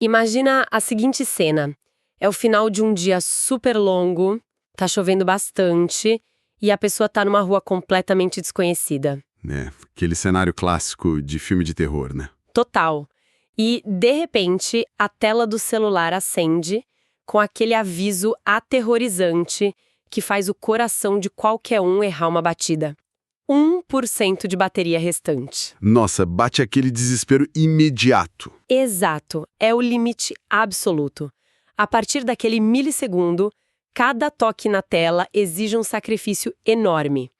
Imagina a seguinte cena. É o final de um dia super longo, tá chovendo bastante e a pessoa tá numa rua completamente desconhecida. É, aquele cenário clássico de filme de terror, né? Total. E, de repente, a tela do celular acende com aquele aviso aterrorizante que faz o coração de qualquer um errar uma batida. 1% de bateria restante. Nossa, bate aquele desespero imediato. Exato, é o limite absoluto. A partir daquele milissegundo, cada toque na tela exige um sacrifício enorme.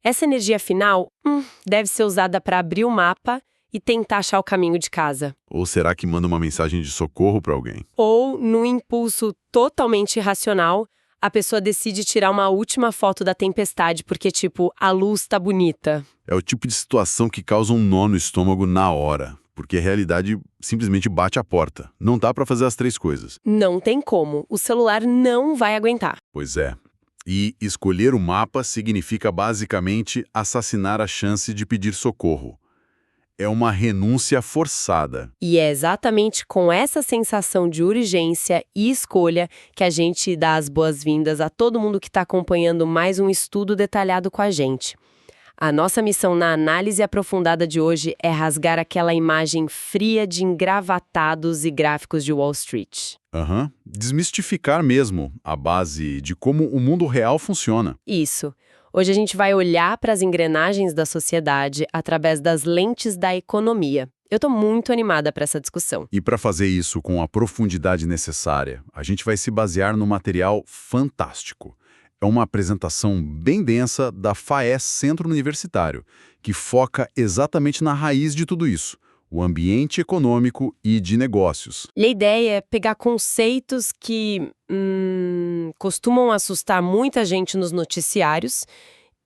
Essa energia final deve ser usada para abrir o mapa e tentar achar o caminho de casa. Ou será que manda uma mensagem de socorro pra alguém? Ou, num impulso totalmente irracional, a pessoa decide tirar uma última foto da tempestade porque, tipo, a luz tá bonita. É o tipo de situação que causa um nó no estômago na hora, porque a realidade simplesmente bate a porta. Não dá pra fazer as três coisas. Não tem como, o celular não vai aguentar. Pois é. E escolher o mapa significa basicamente assassinar a chance de pedir socorro. É uma renúncia forçada. E é exatamente com essa sensação de urgência e escolha que a gente dá as boas-vindas a todo mundo que está acompanhando mais um estudo detalhado com a gente. A nossa missão na análise aprofundada de hoje é rasgar aquela imagem fria de engravatados e gráficos de Wall Street. Desmistificar mesmo a base de como o mundo real funciona. Isso. Hoje a gente vai olhar para as engrenagens da sociedade através das lentes da economia. Eu estou muito animada para essa discussão. E para fazer isso com a profundidade necessária, a gente vai se basear num material fantástico. É uma apresentação bem densa da FAES Centro Universitário, que foca exatamente na raiz de tudo isso, o ambiente econômico e de negócios. E a ideia é pegar conceitos que costumam assustar muita gente nos noticiários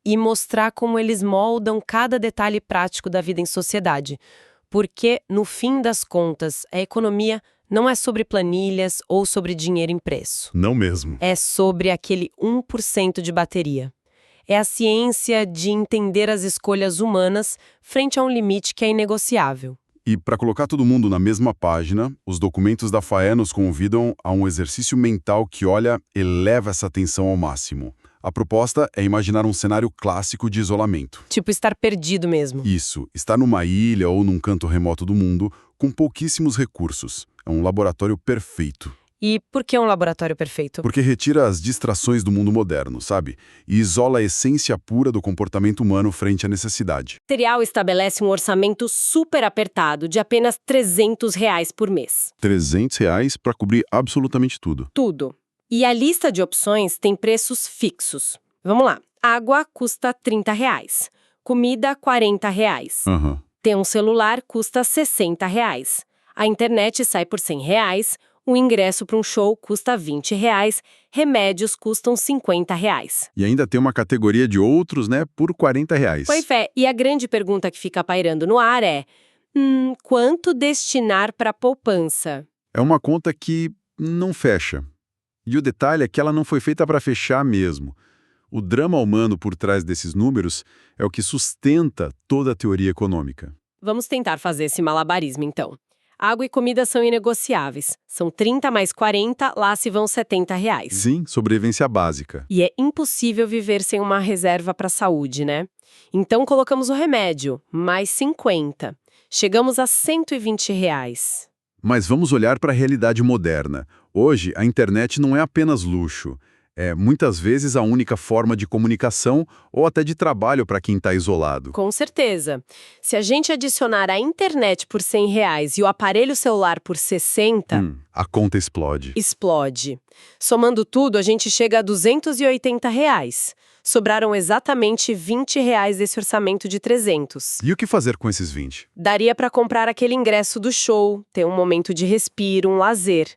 e mostrar como eles moldam cada detalhe prático da vida em sociedade. Porque, no fim das contas, a economia não é sobre planilhas ou sobre dinheiro impresso. Não mesmo. É sobre aquele 1% de bateria. É a ciência de entender as escolhas humanas frente a um limite que é inegociável. E para colocar todo mundo na mesma página, os documentos da FAE nos convidam a um exercício mental que, eleva essa tensão ao máximo. A proposta é imaginar um cenário clássico de isolamento. Tipo estar perdido mesmo. Isso, estar numa ilha ou num canto remoto do mundo, com pouquíssimos recursos. É um laboratório perfeito. E por que um laboratório perfeito? Porque retira as distrações do mundo moderno, sabe? E isola a essência pura do comportamento humano frente à necessidade. O material estabelece um orçamento super apertado de apenas R$300 por mês. R$300 para cobrir absolutamente tudo. Tudo. E a lista de opções tem preços fixos. Vamos lá. Água custa R$30. Comida, R$40. Ter um celular custa R$60. A internet sai por R$100. O ingresso para um show custa R$20, remédios custam R$50. E ainda tem uma categoria de outros, né, por R$40. Pois é, e a grande pergunta que fica pairando no ar é, quanto destinar para a poupança? É uma conta que não fecha. E o detalhe é que ela não foi feita para fechar mesmo. O drama humano por trás desses números é o que sustenta toda a teoria econômica. Vamos tentar fazer esse malabarismo, então. Água e comida são inegociáveis. São 30 mais 40, lá se vão R$70. Sim, sobrevivência básica. E é impossível viver sem uma reserva para a saúde, né? Então colocamos o remédio, mais 50. Chegamos a R$120. Mas vamos olhar para a realidade moderna. Hoje, a internet não é apenas luxo. É, muitas vezes, a única forma de comunicação ou até de trabalho para quem está isolado. Com certeza. Se a gente adicionar a internet por R$100 e o aparelho celular por 60, a conta explode. Explode. Somando tudo, a gente chega a R$280. Sobraram exatamente R$20 desse orçamento de 300. E o que fazer com esses 20? Daria para comprar aquele ingresso do show, ter um momento de respiro, um lazer.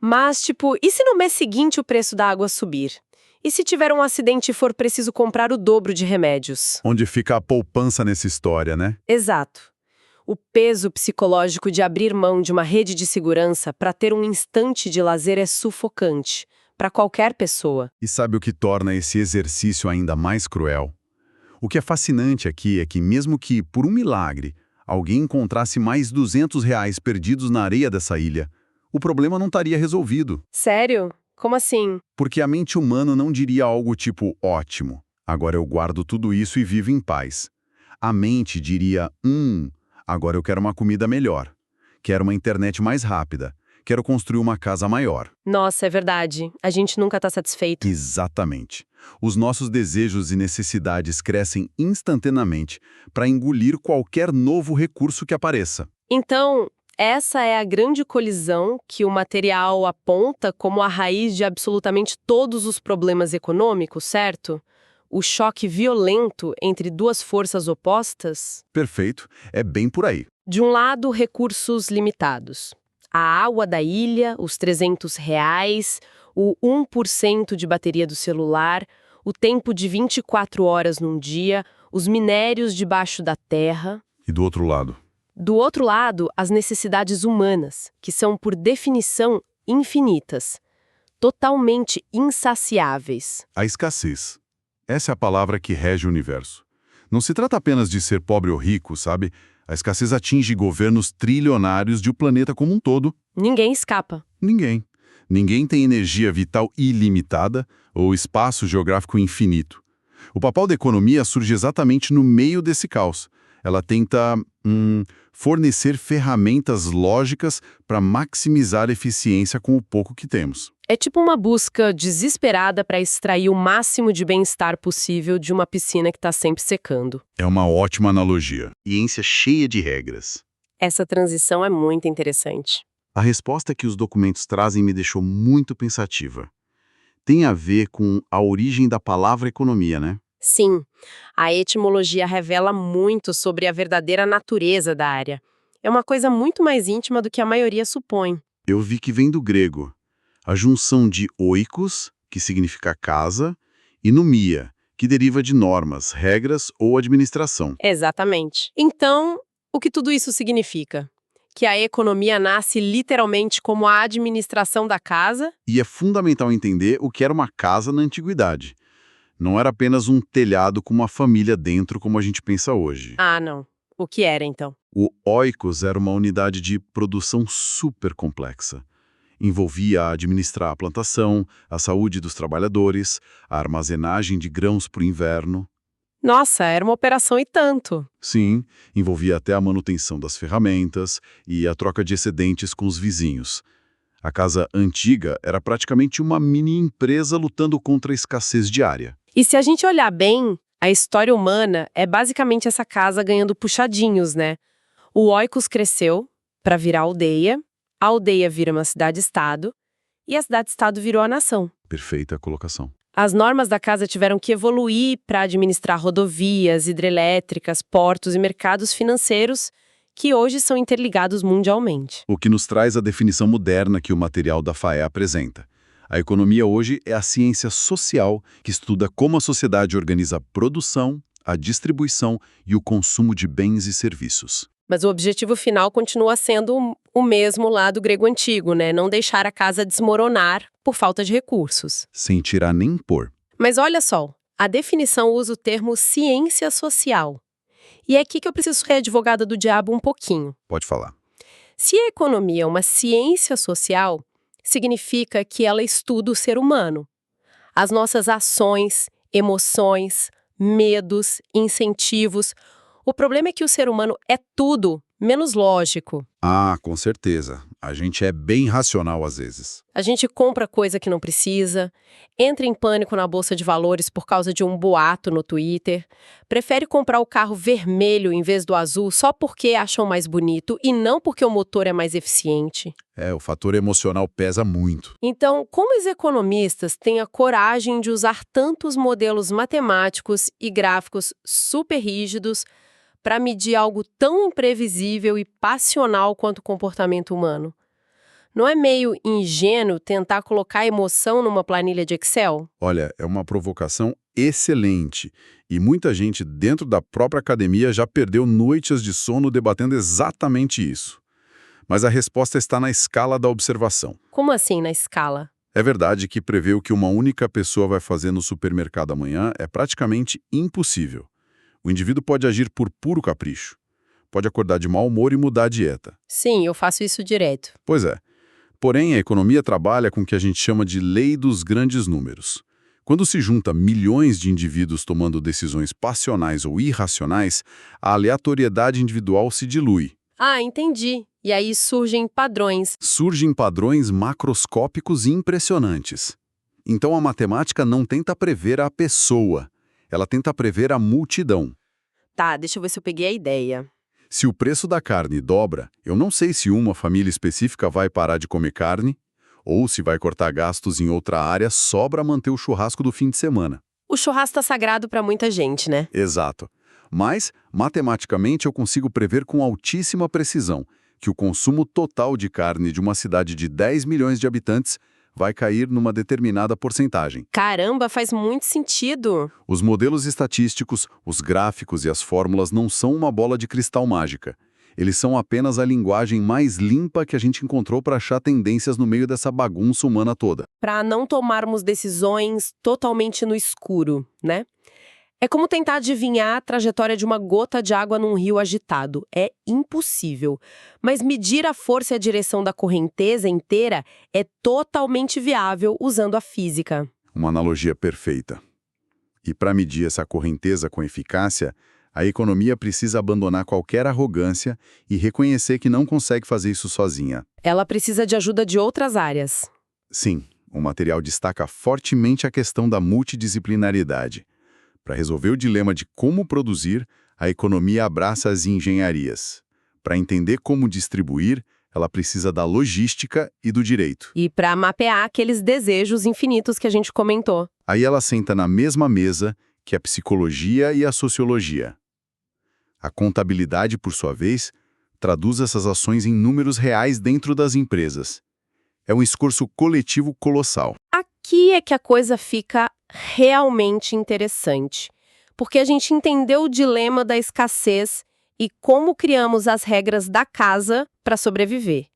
Mas, e se no mês seguinte o preço da água subir? E se tiver um acidente e for preciso comprar o dobro de remédios? Onde fica a poupança nessa história, né? Exato. O peso psicológico de abrir mão de uma rede de segurança para ter um instante de lazer é sufocante, para qualquer pessoa. E sabe o que torna esse exercício ainda mais cruel? O que é fascinante aqui é que, mesmo que, por um milagre, alguém encontrasse mais R$200 perdidos na areia dessa ilha, o problema não estaria resolvido. Sério? Como assim? Porque a mente humana não diria algo tipo, ótimo, agora eu guardo tudo isso e vivo em paz. A mente diria, agora eu quero uma comida melhor, quero uma internet mais rápida, quero construir uma casa maior. Nossa, é verdade. A gente nunca está satisfeito. Exatamente. Os nossos desejos e necessidades crescem instantaneamente para engolir qualquer novo recurso que apareça. Então, essa é a grande colisão que o material aponta como a raiz de absolutamente todos os problemas econômicos, certo? O choque violento entre duas forças opostas? Perfeito, é bem por aí. De um lado, recursos limitados. A água da ilha, os R$ 300, o 1% de bateria do celular, o tempo de 24 horas num dia, os minérios debaixo da terra. E do outro lado? Do outro lado, as necessidades humanas, que são, por definição, infinitas, totalmente insaciáveis. A escassez. Essa é a palavra que rege o universo. Não se trata apenas de ser pobre ou rico, sabe? A escassez atinge governos trilionários de o planeta como um todo. Ninguém escapa. Ninguém. Ninguém tem energia vital ilimitada ou espaço geográfico infinito. O papel da economia surge exatamente no meio desse caos. Ela tenta fornecer ferramentas lógicas para maximizar a eficiência com o pouco que temos. É tipo uma busca desesperada para extrair o máximo de bem-estar possível de uma piscina que está sempre secando. É uma ótima analogia. Ciência cheia de regras. Essa transição é muito interessante. A resposta que os documentos trazem me deixou muito pensativa. Tem a ver com a origem da palavra economia, né? Sim, a etimologia revela muito sobre a verdadeira natureza da área. É uma coisa muito mais íntima do que a maioria supõe. Eu vi que vem do grego. A junção de oikos, que significa casa, e numia, que deriva de normas, regras ou administração. Exatamente. Então, o que tudo isso significa? Que a economia nasce literalmente como a administração da casa? E é fundamental entender o que era uma casa na antiguidade. Não era apenas um telhado com uma família dentro como a gente pensa hoje. Ah, não. O que era, então? O oikos era uma unidade de produção super complexa. Envolvia administrar a plantação, a saúde dos trabalhadores, a armazenagem de grãos para o inverno. Nossa, era uma operação e tanto. Sim, envolvia até a manutenção das ferramentas e a troca de excedentes com os vizinhos. A casa antiga era praticamente uma mini-empresa lutando contra a escassez diária. E se a gente olhar bem, a história humana é basicamente essa casa ganhando puxadinhos, né? O oikos cresceu para virar a aldeia vira uma cidade-estado e a cidade-estado virou a nação. Perfeita colocação. As normas da casa tiveram que evoluir para administrar rodovias, hidrelétricas, portos e mercados financeiros que hoje são interligados mundialmente. O que nos traz a definição moderna que o material da FAE apresenta. A economia hoje é a ciência social que estuda como a sociedade organiza a produção, a distribuição e o consumo de bens e serviços. Mas o objetivo final continua sendo o mesmo lá do grego antigo, né? Não deixar a casa desmoronar por falta de recursos. Sem tirar nem pôr. Mas olha só, a definição usa o termo ciência social. E é aqui que eu preciso ser advogada do diabo um pouquinho. Pode falar. Se a economia é uma ciência social, significa que ela estuda o ser humano. As nossas ações, emoções, medos, incentivos. O problema é que o ser humano é tudo menos lógico. Ah, com certeza. A gente é bem racional às vezes. A gente compra coisa que não precisa, entra em pânico na bolsa de valores por causa de um boato no Twitter, prefere comprar o carro vermelho em vez do azul só porque acham mais bonito e não porque o motor é mais eficiente. O fator emocional pesa muito. Então, como os economistas têm a coragem de usar tantos modelos matemáticos e gráficos super rígidos para medir algo tão imprevisível e passional quanto o comportamento humano? Não é meio ingênuo tentar colocar emoção numa planilha de Excel? Olha, é uma provocação excelente. E muita gente dentro da própria academia já perdeu noites de sono debatendo exatamente isso. Mas a resposta está na escala da observação. Como assim na escala? É verdade que prever o que uma única pessoa vai fazer no supermercado amanhã é praticamente impossível. O indivíduo pode agir por puro capricho. Pode acordar de mau humor e mudar a dieta. Sim, eu faço isso direto. Pois é. Porém, a economia trabalha com o que a gente chama de lei dos grandes números. Quando se junta milhões de indivíduos tomando decisões passionais ou irracionais, a aleatoriedade individual se dilui. Ah, entendi. E aí surgem padrões. Surgem padrões macroscópicos impressionantes. Então a matemática não tenta prever a pessoa, ela tenta prever a multidão. Tá, deixa eu ver se eu peguei a ideia. Se o preço da carne dobra, eu não sei se uma família específica vai parar de comer carne ou se vai cortar gastos em outra área só para manter o churrasco do fim de semana. O churrasco tá sagrado para muita gente, né? Exato. Mas, matematicamente, eu consigo prever com altíssima precisão que o consumo total de carne de uma cidade de 10 milhões de habitantes vai cair numa determinada porcentagem. Caramba, faz muito sentido. Os modelos estatísticos, os gráficos e as fórmulas não são uma bola de cristal mágica. Eles são apenas a linguagem mais limpa que a gente encontrou para achar tendências no meio dessa bagunça humana toda. Para não tomarmos decisões totalmente no escuro, né? É como tentar adivinhar a trajetória de uma gota de água num rio agitado. É impossível. Mas medir a força e a direção da correnteza inteira é totalmente viável usando a física. Uma analogia perfeita. E para medir essa correnteza com eficácia, a economia precisa abandonar qualquer arrogância e reconhecer que não consegue fazer isso sozinha. Ela precisa de ajuda de outras áreas. Sim, o material destaca fortemente a questão da multidisciplinaridade. Para resolver o dilema de como produzir, a economia abraça as engenharias. Para entender como distribuir, ela precisa da logística e do direito. E para mapear aqueles desejos infinitos que a gente comentou. Aí ela senta na mesma mesa que a psicologia e a sociologia. A contabilidade, por sua vez, traduz essas ações em números reais dentro das empresas. É um esforço coletivo colossal. Aqui é que a coisa fica realmente interessante, porque a gente entendeu o dilema da escassez e como criamos as regras da casa para sobreviver.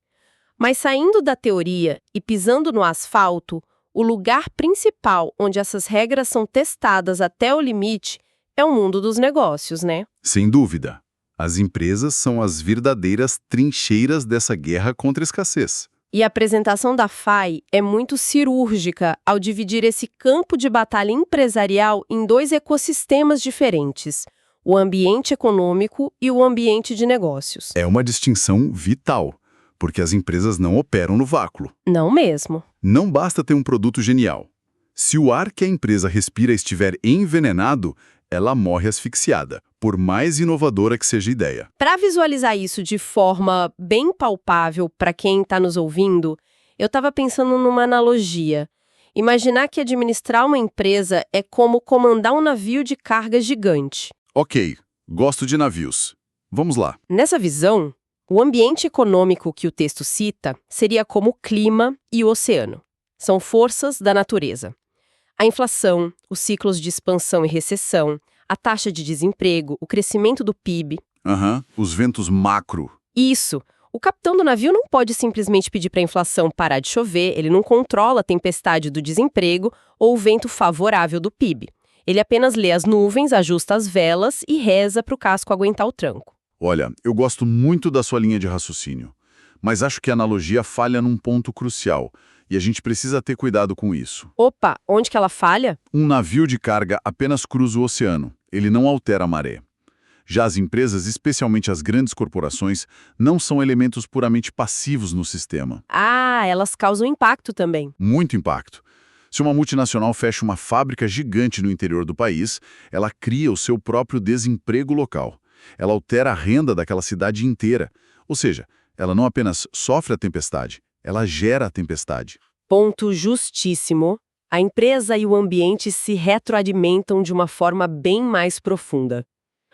Mas saindo da teoria e pisando no asfalto, o lugar principal onde essas regras são testadas até o limite é o mundo dos negócios, né? Sem dúvida. As empresas são as verdadeiras trincheiras dessa guerra contra a escassez. E a apresentação da FAI é muito cirúrgica ao dividir esse campo de batalha empresarial em dois ecossistemas diferentes, o ambiente econômico e o ambiente de negócios. É uma distinção vital, porque as empresas não operam no vácuo. Não mesmo. Não basta ter um produto genial. Se o ar que a empresa respira estiver envenenado, ela morre asfixiada, por mais inovadora que seja a ideia. Para visualizar isso de forma bem palpável para quem está nos ouvindo, eu estava pensando numa analogia. Imaginar que administrar uma empresa é como comandar um navio de carga gigante. Ok, gosto de navios. Vamos lá. Nessa visão, o ambiente econômico que o texto cita seria como o clima e o oceano. São forças da natureza. A inflação, os ciclos de expansão e recessão, a taxa de desemprego, o crescimento do PIB. Os ventos macro. Isso. O capitão do navio não pode simplesmente pedir para a inflação parar de chover, ele não controla a tempestade do desemprego ou o vento favorável do PIB. Ele apenas lê as nuvens, ajusta as velas e reza para o casco aguentar o tranco. Olha, eu gosto muito da sua linha de raciocínio, mas acho que a analogia falha num ponto crucial. E a gente precisa ter cuidado com isso. Opa, onde que ela falha? Um navio de carga apenas cruza o oceano. Ele não altera a maré. Já as empresas, especialmente as grandes corporações, não são elementos puramente passivos no sistema. Ah, elas causam impacto também. Muito impacto. Se uma multinacional fecha uma fábrica gigante no interior do país, ela cria o seu próprio desemprego local. Ela altera a renda daquela cidade inteira. Ou seja, ela não apenas sofre a tempestade, ela gera a tempestade. Ponto justíssimo. A empresa e o ambiente se retroalimentam de uma forma bem mais profunda.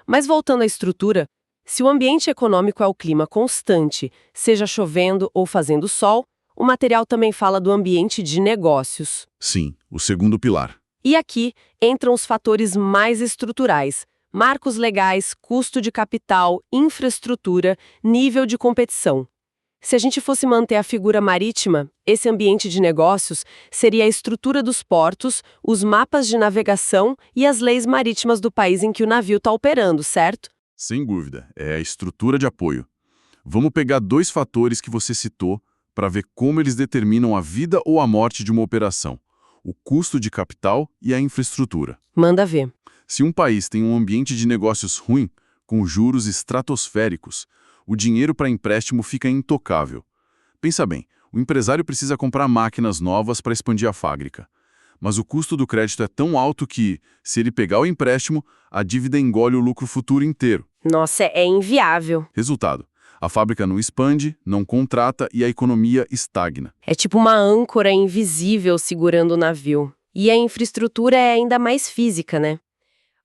Mas voltando à estrutura, se o ambiente econômico é o clima constante, seja chovendo ou fazendo sol, o material também fala do ambiente de negócios. Sim, o segundo pilar. E aqui entram os fatores mais estruturais: marcos legais, custo de capital, infraestrutura, nível de competição. Se a gente fosse manter a figura marítima, esse ambiente de negócios seria a estrutura dos portos, os mapas de navegação e as leis marítimas do país em que o navio está operando, certo? Sem dúvida, é a estrutura de apoio. Vamos pegar dois fatores que você citou para ver como eles determinam a vida ou a morte de uma operação, o custo de capital e a infraestrutura. Manda ver. Se um país tem um ambiente de negócios ruim, com juros estratosféricos, o dinheiro para empréstimo fica intocável. Pensa bem, o empresário precisa comprar máquinas novas para expandir a fábrica. Mas o custo do crédito é tão alto que, se ele pegar o empréstimo, a dívida engole o lucro futuro inteiro. Nossa, é inviável. Resultado: a fábrica não expande, não contrata e a economia estagna. É tipo uma âncora invisível segurando o navio. E a infraestrutura é ainda mais física, né?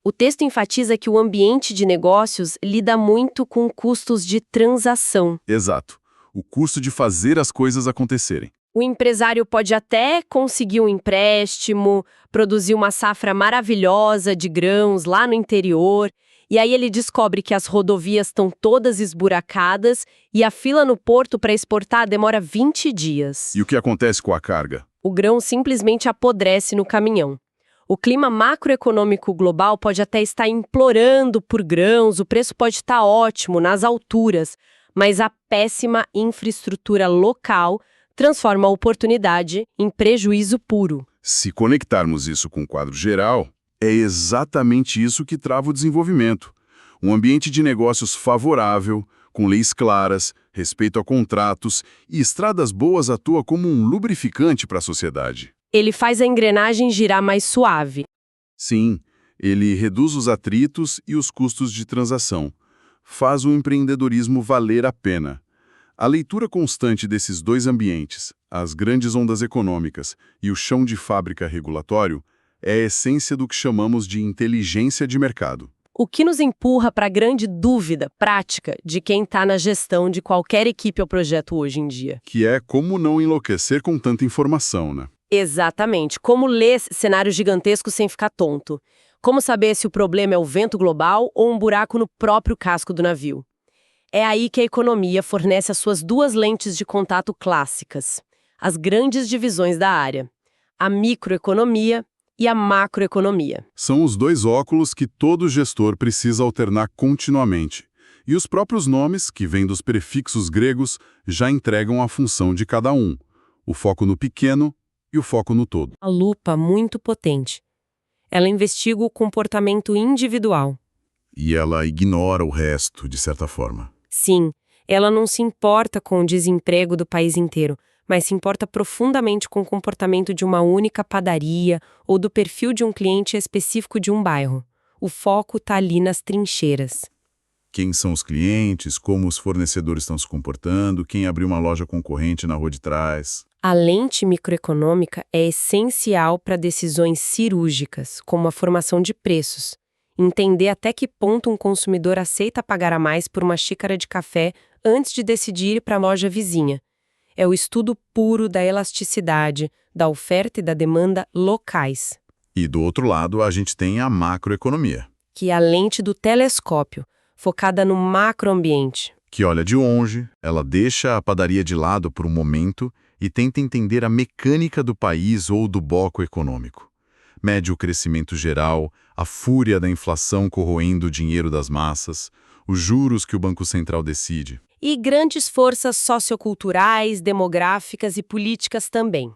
O texto enfatiza que o ambiente de negócios lida muito com custos de transação. Exato. O custo de fazer as coisas acontecerem. O empresário pode até conseguir um empréstimo, produzir uma safra maravilhosa de grãos lá no interior, e aí ele descobre que as rodovias estão todas esburacadas e a fila no porto para exportar demora 20 dias. E o que acontece com a carga? O grão simplesmente apodrece no caminhão. O clima macroeconômico global pode até estar implorando por grãos, o preço pode estar ótimo, nas alturas, mas a péssima infraestrutura local transforma a oportunidade em prejuízo puro. Se conectarmos isso com o quadro geral, é exatamente isso que trava o desenvolvimento. Um ambiente de negócios favorável, com leis claras, respeito a contratos e estradas boas atua como um lubrificante para a sociedade. Ele faz a engrenagem girar mais suave. Sim, ele reduz os atritos e os custos de transação. Faz o empreendedorismo valer a pena. A leitura constante desses dois ambientes, as grandes ondas econômicas e o chão de fábrica regulatório, é a essência do que chamamos de inteligência de mercado. O que nos empurra para a grande dúvida prática de quem está na gestão de qualquer equipe ou projeto hoje em dia. Que é como não enlouquecer com tanta informação, né? Exatamente. Como ler cenários gigantescos sem ficar tonto. Como saber se o problema é o vento global ou um buraco no próprio casco do navio. É aí que a economia fornece as suas duas lentes de contato clássicas, as grandes divisões da área, a microeconomia e a macroeconomia. São os dois óculos que todo gestor precisa alternar continuamente. E os próprios nomes, que vêm dos prefixos gregos, já entregam a função de cada um. O foco no pequeno e o foco no todo. A lupa muito potente. Ela investiga o comportamento individual. E ela ignora o resto, de certa forma. Sim, ela não se importa com o desemprego do país inteiro, mas se importa profundamente com o comportamento de uma única padaria ou do perfil de um cliente específico de um bairro. O foco está ali nas trincheiras. Quem são os clientes, como os fornecedores estão se comportando, quem abriu uma loja concorrente na rua de trás. A lente microeconômica é essencial para decisões cirúrgicas, como a formação de preços. Entender até que ponto um consumidor aceita pagar a mais por uma xícara de café antes de decidir ir para a loja vizinha. É o estudo puro da elasticidade, da oferta e da demanda locais. E do outro lado, a gente tem a macroeconomia, Que é a lente do telescópio, focada no macroambiente. que olha de longe, ela deixa a padaria de lado por um momento e tenta entender a mecânica do país ou do bloco econômico. Mede o crescimento geral, a fúria da inflação corroendo o dinheiro das massas, os juros que o Banco Central decide. E grandes forças socioculturais, demográficas e políticas também.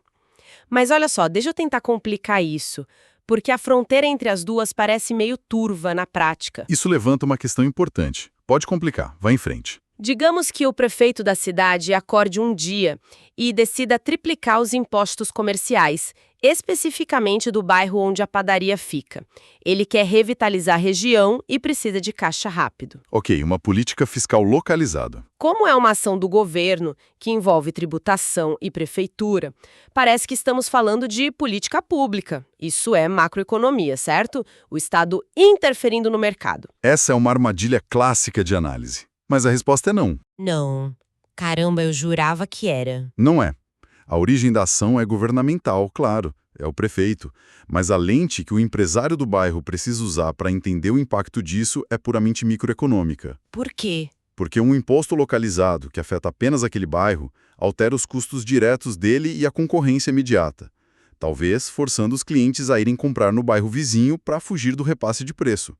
Mas olha só, deixa eu tentar complicar isso, porque a fronteira entre as duas parece meio turva na prática. Isso levanta uma questão importante. Pode complicar, vá em frente. Digamos que o prefeito da cidade acorde um dia e decida triplicar os impostos comerciais, especificamente do bairro onde a padaria fica. Ele quer revitalizar a região e precisa de caixa rápido. Ok, uma política fiscal localizada. Como é uma ação do governo que envolve tributação e prefeitura, parece que estamos falando de política pública. Isso é macroeconomia, certo? O Estado interferindo no mercado. Essa é uma armadilha clássica de análise. Mas a resposta é não. Não. Caramba, eu jurava que era. Não é. A origem da ação é governamental, claro, é o prefeito. Mas a lente que o empresário do bairro precisa usar para entender o impacto disso é puramente microeconômica. Por quê? Porque um imposto localizado, que afeta apenas aquele bairro, altera os custos diretos dele e a concorrência imediata. Talvez forçando os clientes a irem comprar no bairro vizinho para fugir do repasse de preço.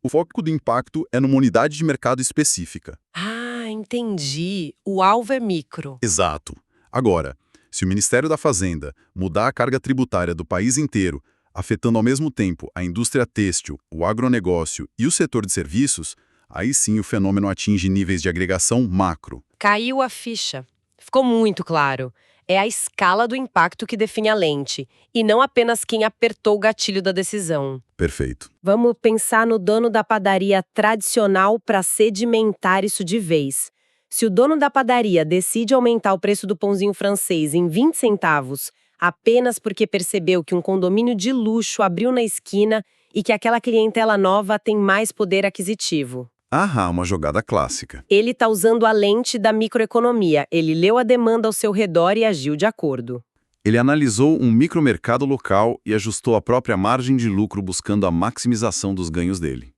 O foco do impacto é numa unidade de mercado específica. Ah, entendi. O alvo é micro. Exato. Agora, se o Ministério da Fazenda mudar a carga tributária do país inteiro, afetando ao mesmo tempo a indústria têxtil, o agronegócio e o setor de serviços, aí sim o fenômeno atinge níveis de agregação macro. Caiu a ficha. Ficou muito claro. É a escala do impacto que define a lente, e não apenas quem apertou o gatilho da decisão. Perfeito. Vamos pensar no dono da padaria tradicional para sedimentar isso de vez. Se o dono da padaria decide aumentar o preço do pãozinho francês em 20 centavos, apenas porque percebeu que um condomínio de luxo abriu na esquina e que aquela clientela nova tem mais poder aquisitivo. Aham, uma jogada clássica. Ele está usando a lente da microeconomia. Ele leu a demanda ao seu redor e agiu de acordo. Ele analisou um micromercado local e ajustou a própria margem de lucro buscando a maximização dos ganhos dele.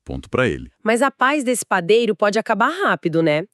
Ponto para ele. Mas a paz desse padeiro pode acabar rápido, né?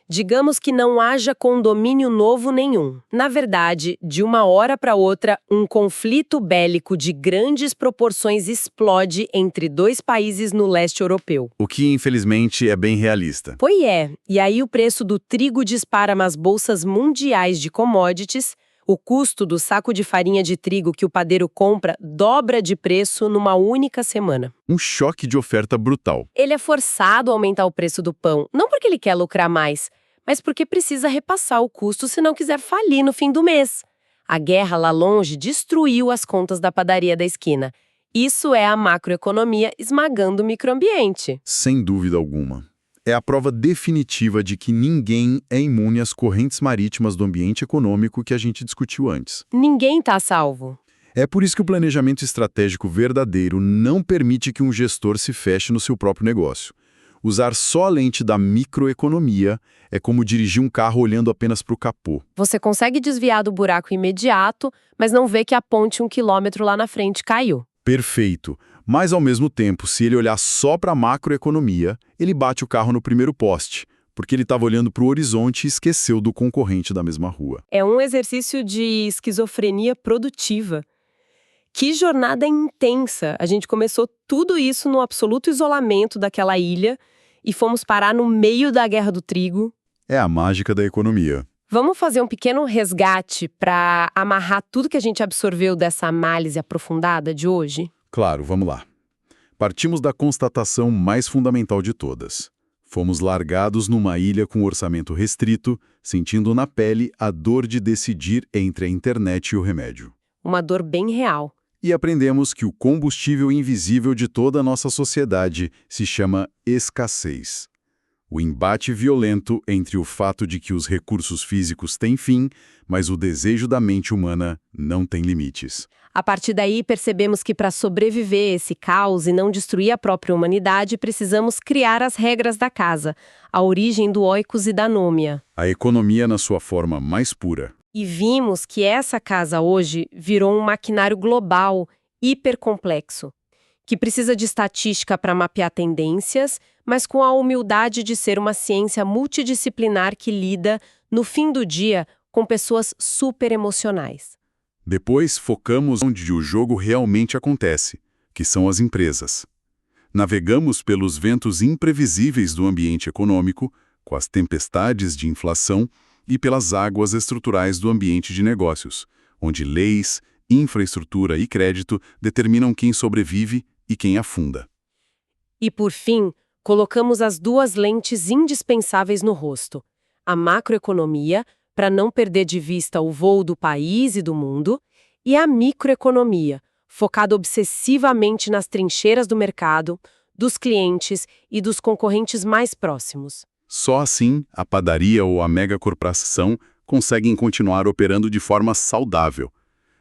Digamos que não haja condomínio novo nenhum. Na verdade, de uma hora para outra, um conflito bélico de grandes proporções explode entre dois países no leste europeu. O que, infelizmente, é bem realista. Pois é, e aí o preço do trigo dispara nas bolsas mundiais de commodities, o custo do saco de farinha de trigo que o padeiro compra dobra de preço numa única semana. Um choque de oferta brutal. Ele é forçado a aumentar o preço do pão, não porque ele quer lucrar mais, mas porque precisa repassar o custo se não quiser falir no fim do mês. A guerra lá longe destruiu as contas da padaria da esquina. Isso é a macroeconomia esmagando o microambiente. Sem dúvida alguma. É a prova definitiva de que ninguém é imune às correntes marítimas do ambiente econômico que a gente discutiu antes. Ninguém está salvo. É por isso que o planejamento estratégico verdadeiro não permite que um gestor se feche no seu próprio negócio. Usar só a lente da microeconomia é como dirigir um carro olhando apenas para o capô. Você consegue desviar do buraco imediato, mas não vê que a ponte 1 quilômetro lá na frente caiu. Perfeito. Mas, ao mesmo tempo, se ele olhar só para a macroeconomia, ele bate o carro no primeiro poste, porque ele estava olhando para o horizonte e esqueceu do concorrente da mesma rua. É um exercício de esquizofrenia produtiva. Que jornada intensa! A gente começou tudo isso no absoluto isolamento daquela ilha e fomos parar no meio da Guerra do Trigo. É a mágica da economia. Vamos fazer um pequeno resgate para amarrar tudo que a gente absorveu dessa análise aprofundada de hoje? Claro, vamos lá. Partimos da constatação mais fundamental de todas. Fomos largados numa ilha com orçamento restrito, sentindo na pele a dor de decidir entre a internet e o remédio. Uma dor bem real. E aprendemos que o combustível invisível de toda a nossa sociedade se chama escassez. O embate violento entre o fato de que os recursos físicos têm fim, mas o desejo da mente humana não tem limites. A partir daí, percebemos que para sobreviver a esse caos e não destruir a própria humanidade, precisamos criar as regras da casa, a origem do oikos e da nômia. A economia na sua forma mais pura. E vimos que essa casa hoje virou um maquinário global, hipercomplexo, que precisa de estatística para mapear tendências, mas com a humildade de ser uma ciência multidisciplinar que lida, no fim do dia, com pessoas super emocionais. Depois, focamos onde o jogo realmente acontece, que são as empresas. Navegamos pelos ventos imprevisíveis do ambiente econômico, com as tempestades de inflação e pelas águas estruturais do ambiente de negócios, onde leis, infraestrutura e crédito determinam quem sobrevive e quem afunda. E, por fim, colocamos as duas lentes indispensáveis no rosto: a macroeconomia, para não perder de vista o voo do país e do mundo, e a microeconomia, focada obsessivamente nas trincheiras do mercado, dos clientes e dos concorrentes mais próximos. Só assim, a padaria ou a megacorporação conseguem continuar operando de forma saudável.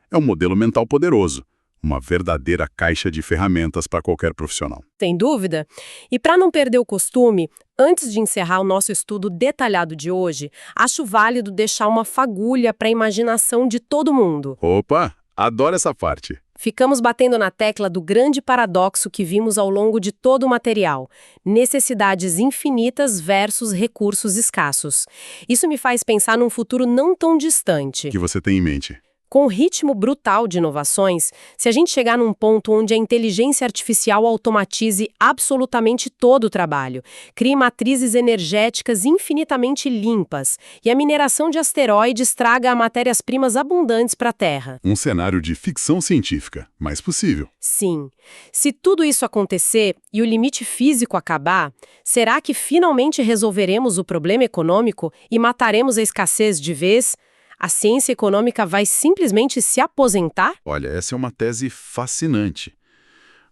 É um modelo mental poderoso, uma verdadeira caixa de ferramentas para qualquer profissional. Sem dúvida. E para não perder o costume, antes de encerrar o nosso estudo detalhado de hoje, acho válido deixar uma fagulha para a imaginação de todo mundo. Opa, adoro essa parte. Ficamos batendo na tecla do grande paradoxo que vimos ao longo de todo o material: necessidades infinitas versus recursos escassos. Isso me faz pensar num futuro não tão distante. O que você tem em mente? Com o ritmo brutal de inovações, se a gente chegar num ponto onde a inteligência artificial automatize absolutamente todo o trabalho, crie matrizes energéticas infinitamente limpas e a mineração de asteroides traga matérias-primas abundantes para a Terra. Um cenário de ficção científica, mas possível. Sim. Se tudo isso acontecer e o limite físico acabar, será que finalmente resolveremos o problema econômico e mataremos a escassez de vez? A ciência econômica vai simplesmente se aposentar? Olha, essa é uma tese fascinante.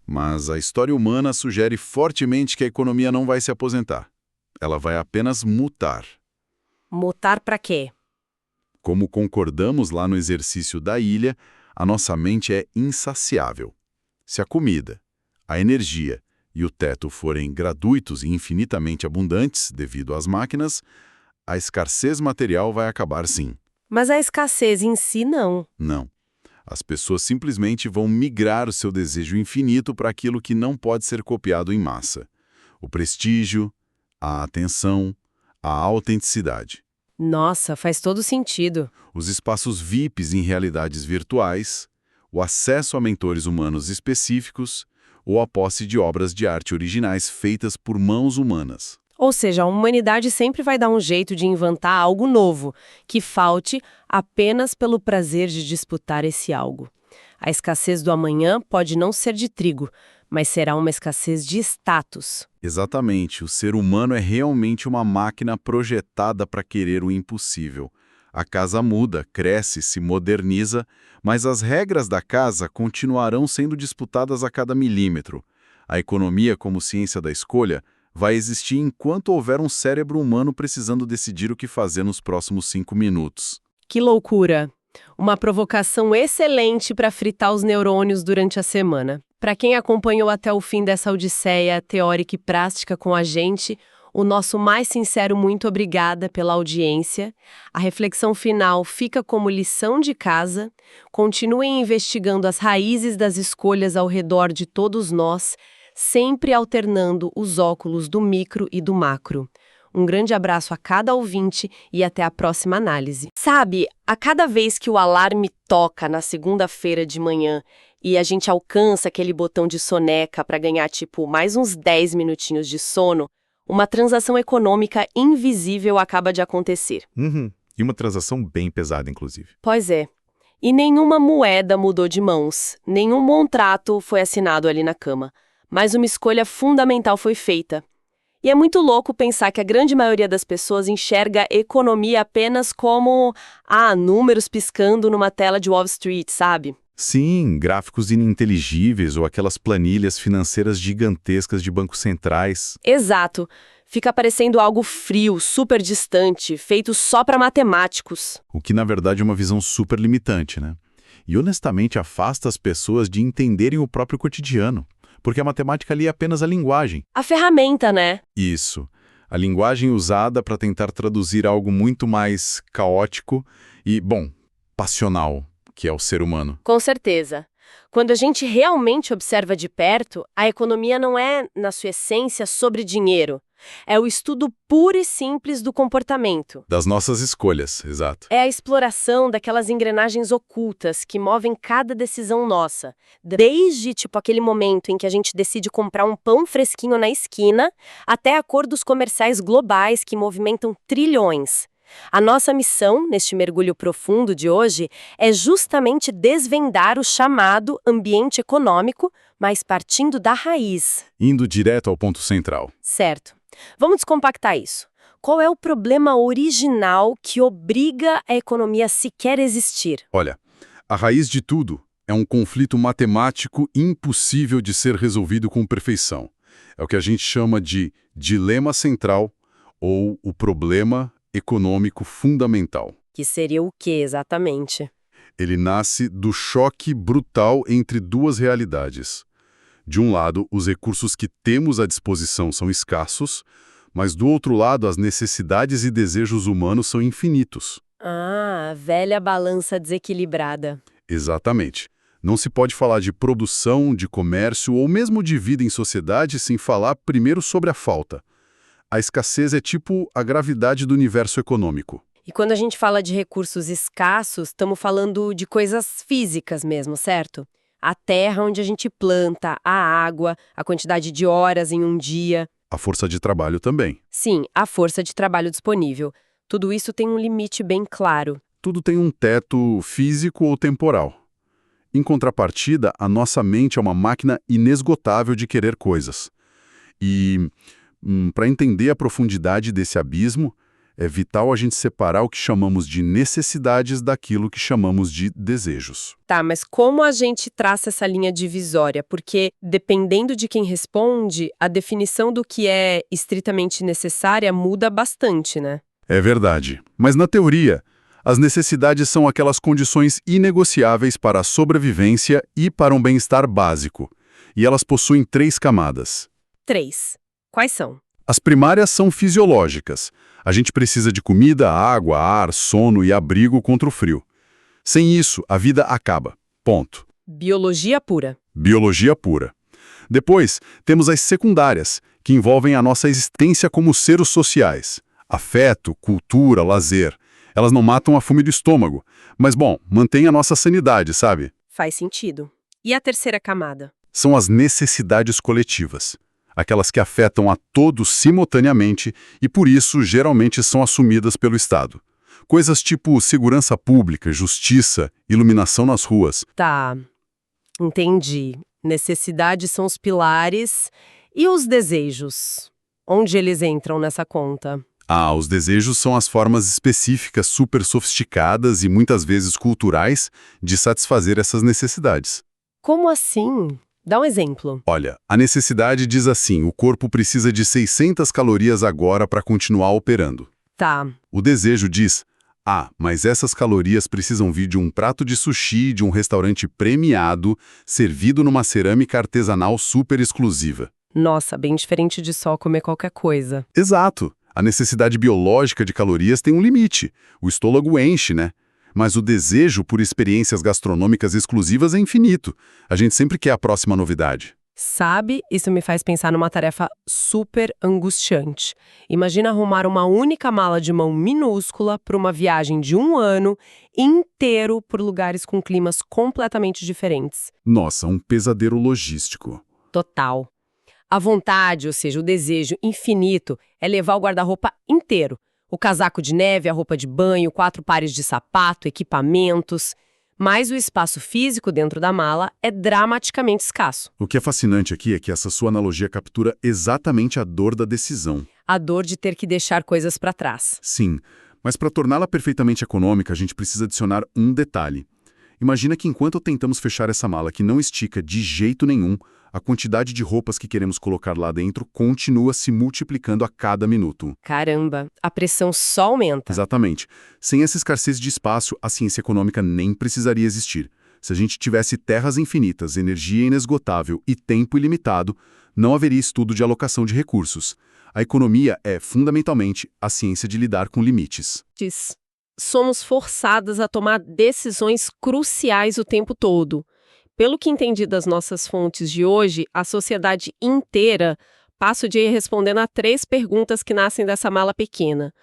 Mas a história humana sugere fortemente que a economia não vai se aposentar. Ela vai apenas mutar. Mutar para quê? Como concordamos lá no exercício da ilha, a nossa mente é insaciável. Se a comida, a energia e o teto forem gratuitos e infinitamente abundantes devido às máquinas, a escassez material vai acabar sim. Mas a escassez em si não. Não. As pessoas simplesmente vão migrar o seu desejo infinito para aquilo que não pode ser copiado em massa. O prestígio, a atenção, a autenticidade. Nossa, faz todo sentido. Os espaços VIPs em realidades virtuais, o acesso a mentores humanos específicos ou a posse de obras de arte originais feitas por mãos humanas. Ou seja, a humanidade sempre vai dar um jeito de inventar algo novo, que falte apenas pelo prazer de disputar esse algo. A escassez do amanhã pode não ser de trigo, mas será uma escassez de status. Exatamente, o ser humano é realmente uma máquina projetada para querer o impossível. A casa muda, cresce, se moderniza, mas as regras da casa continuarão sendo disputadas a cada milímetro. A economia, como ciência da escolha, vai existir enquanto houver um cérebro humano precisando decidir o que fazer nos próximos 5 minutos. Que loucura! Uma provocação excelente para fritar os neurônios durante a semana. Para quem acompanhou até o fim dessa odisseia teórica e prática com a gente, o nosso mais sincero muito obrigada pela audiência. A reflexão final fica como lição de casa. Continuem investigando as raízes das escolhas ao redor de todos nós, sempre alternando os óculos do micro e do macro. Um grande abraço a cada ouvinte e até a próxima análise. Sabe, a cada vez que o alarme toca na segunda-feira de manhã e a gente alcança aquele botão de soneca para ganhar, mais uns 10 minutinhos de sono, uma transação econômica invisível acaba de acontecer. E uma transação bem pesada, inclusive. Pois é. E nenhuma moeda mudou de mãos, nenhum contrato foi assinado ali na cama. Mas uma escolha fundamental foi feita. E é muito louco pensar que a grande maioria das pessoas enxerga a economia apenas como, números piscando numa tela de Wall Street, sabe? Sim, gráficos ininteligíveis ou aquelas planilhas financeiras gigantescas de bancos centrais. Exato. Fica parecendo algo frio, super distante, feito só para matemáticos. O que, na verdade, é uma visão super limitante, né? E, honestamente, afasta as pessoas de entenderem o próprio cotidiano. Porque a matemática ali é apenas a linguagem. A ferramenta, né? Isso. A linguagem usada para tentar traduzir algo muito mais caótico e, passional, que é o ser humano. Com certeza. Quando a gente realmente observa de perto, a economia não é, na sua essência, sobre dinheiro. É o estudo puro e simples do comportamento. Das nossas escolhas, exato. É a exploração daquelas engrenagens ocultas que movem cada decisão nossa. Desde, aquele momento em que a gente decide comprar um pão fresquinho na esquina, até acordos comerciais globais que movimentam trilhões. A nossa missão, neste mergulho profundo de hoje, é justamente desvendar o chamado ambiente econômico, mas partindo da raiz. Indo direto ao ponto central. Certo. Vamos descompactar isso. Qual é o problema original que obriga a economia a sequer existir? Olha, a raiz de tudo é um conflito matemático impossível de ser resolvido com perfeição. É o que a gente chama de dilema central ou o problema econômico fundamental. Que seria o quê, exatamente? Ele nasce do choque brutal entre duas realidades. De um lado, os recursos que temos à disposição são escassos, mas do outro lado, as necessidades e desejos humanos são infinitos. A velha balança desequilibrada. Exatamente. Não se pode falar de produção, de comércio ou mesmo de vida em sociedade sem falar primeiro sobre a falta. A escassez é tipo a gravidade do universo econômico. E quando a gente fala de recursos escassos, estamos falando de coisas físicas mesmo, certo? A terra onde a gente planta, a água, a quantidade de horas em um dia. A força de trabalho também. Sim, a força de trabalho disponível. Tudo isso tem um limite bem claro. Tudo tem um teto físico ou temporal. Em contrapartida, a nossa mente é uma máquina inesgotável de querer coisas. E, para entender a profundidade desse abismo, é vital a gente separar o que chamamos de necessidades daquilo que chamamos de desejos. Tá, mas como a gente traça essa linha divisória? Porque, dependendo de quem responde, a definição do que é estritamente necessária muda bastante, né? É verdade. Mas, na teoria, as necessidades são aquelas condições inegociáveis para a sobrevivência e para um bem-estar básico. E elas possuem 3 camadas. 3. Quais são? As primárias são fisiológicas. A gente precisa de comida, água, ar, sono e abrigo contra o frio. Sem isso, a vida acaba. Ponto. Biologia pura. Biologia pura. Depois, temos as secundárias, que envolvem a nossa existência como seres sociais. Afeto, cultura, lazer. Elas não matam a fome do estômago, mas, bom, mantêm a nossa sanidade, sabe? Faz sentido. E a terceira camada? São as necessidades coletivas. Aquelas que afetam a todos simultaneamente e, por isso, geralmente são assumidas pelo Estado. Coisas tipo segurança pública, justiça, iluminação nas ruas. Tá, entendi. Necessidades são os pilares e os desejos. Onde eles entram nessa conta? Os desejos são as formas específicas, super sofisticadas e muitas vezes culturais de satisfazer essas necessidades. Como assim? Dá um exemplo. Olha, a necessidade diz assim: o corpo precisa de 600 calorias agora para continuar operando. Tá. O desejo diz: mas essas calorias precisam vir de um prato de sushi de um restaurante premiado, servido numa cerâmica artesanal super exclusiva. Nossa, bem diferente de só comer qualquer coisa. Exato. A necessidade biológica de calorias tem um limite. O estômago enche, né? Mas o desejo por experiências gastronômicas exclusivas é infinito. A gente sempre quer a próxima novidade. Sabe, isso me faz pensar numa tarefa super angustiante. Imagina arrumar uma única mala de mão minúscula para uma viagem de 1 ano inteiro por lugares com climas completamente diferentes. Nossa, um pesadelo logístico. Total. A vontade, ou seja, o desejo infinito, é levar o guarda-roupa inteiro. O casaco de neve, a roupa de banho, 4 pares de sapato, equipamentos. Mas o espaço físico dentro da mala é dramaticamente escasso. O que é fascinante aqui é que essa sua analogia captura exatamente a dor da decisão. A dor de ter que deixar coisas para trás. Sim, mas para torná-la perfeitamente econômica, a gente precisa adicionar um detalhe. Imagina que enquanto tentamos fechar essa mala que não estica de jeito nenhum, a quantidade de roupas que queremos colocar lá dentro continua se multiplicando a cada minuto. Caramba, a pressão só aumenta. Exatamente. Sem essa escassez de espaço, a ciência econômica nem precisaria existir. Se a gente tivesse terras infinitas, energia inesgotável e tempo ilimitado, não haveria estudo de alocação de recursos. A economia é, fundamentalmente, a ciência de lidar com limites. Somos forçadas a tomar decisões cruciais o tempo todo. Pelo que entendi das nossas fontes de hoje, a sociedade inteira passa o dia respondendo a 3 perguntas que nascem dessa mala pequena.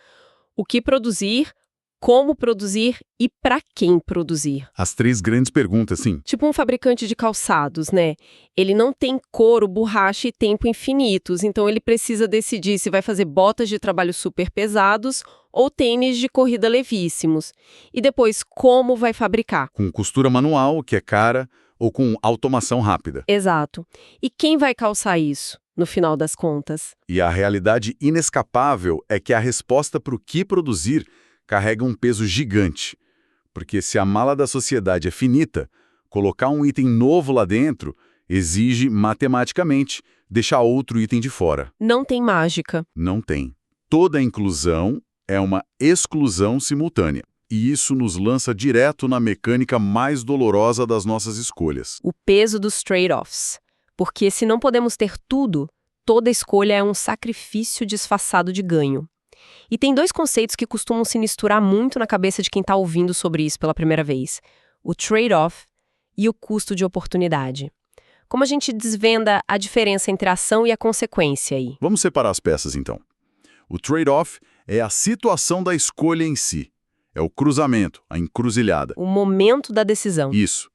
O que produzir, como produzir e para quem produzir. As 3 grandes perguntas, sim. Tipo um fabricante de calçados, né? Ele não tem couro, borracha e tempo infinitos, então ele precisa decidir se vai fazer botas de trabalho super pesados ou tênis de corrida levíssimos. E depois, como vai fabricar? Com costura manual, que é cara, ou com automação rápida. Exato. E quem vai calçar isso, no final das contas? E a realidade inescapável é que a resposta para o que produzir carrega um peso gigante. Porque se a mala da sociedade é finita, colocar um item novo lá dentro exige, matematicamente, deixar outro item de fora. Não tem mágica. Não tem. Toda inclusão é uma exclusão simultânea. E isso nos lança direto na mecânica mais dolorosa das nossas escolhas. O peso dos trade-offs. Porque se não podemos ter tudo, toda escolha é um sacrifício disfarçado de ganho. E tem 2 conceitos que costumam se misturar muito na cabeça de quem está ouvindo sobre isso pela primeira vez. O trade-off e o custo de oportunidade. Como a gente desvenda a diferença entre a ação e a consequência aí? Vamos separar as peças, então. O trade-off É a situação da escolha em si. É o cruzamento, a encruzilhada. O momento da decisão. Isso.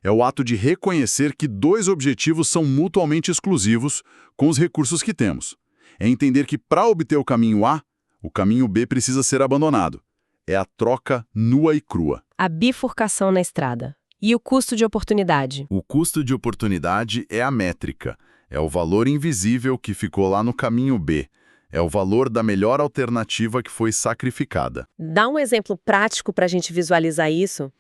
É o ato de reconhecer que dois objetivos são mutuamente exclusivos com os recursos que temos. É entender que para obter o caminho A, o caminho B precisa ser abandonado. É a troca nua e crua. A bifurcação na estrada. E o custo de oportunidade? O custo de oportunidade é a métrica. É o valor invisível que ficou lá no caminho B. É o valor da melhor alternativa que foi sacrificada. Dá um exemplo prático para a gente visualizar isso.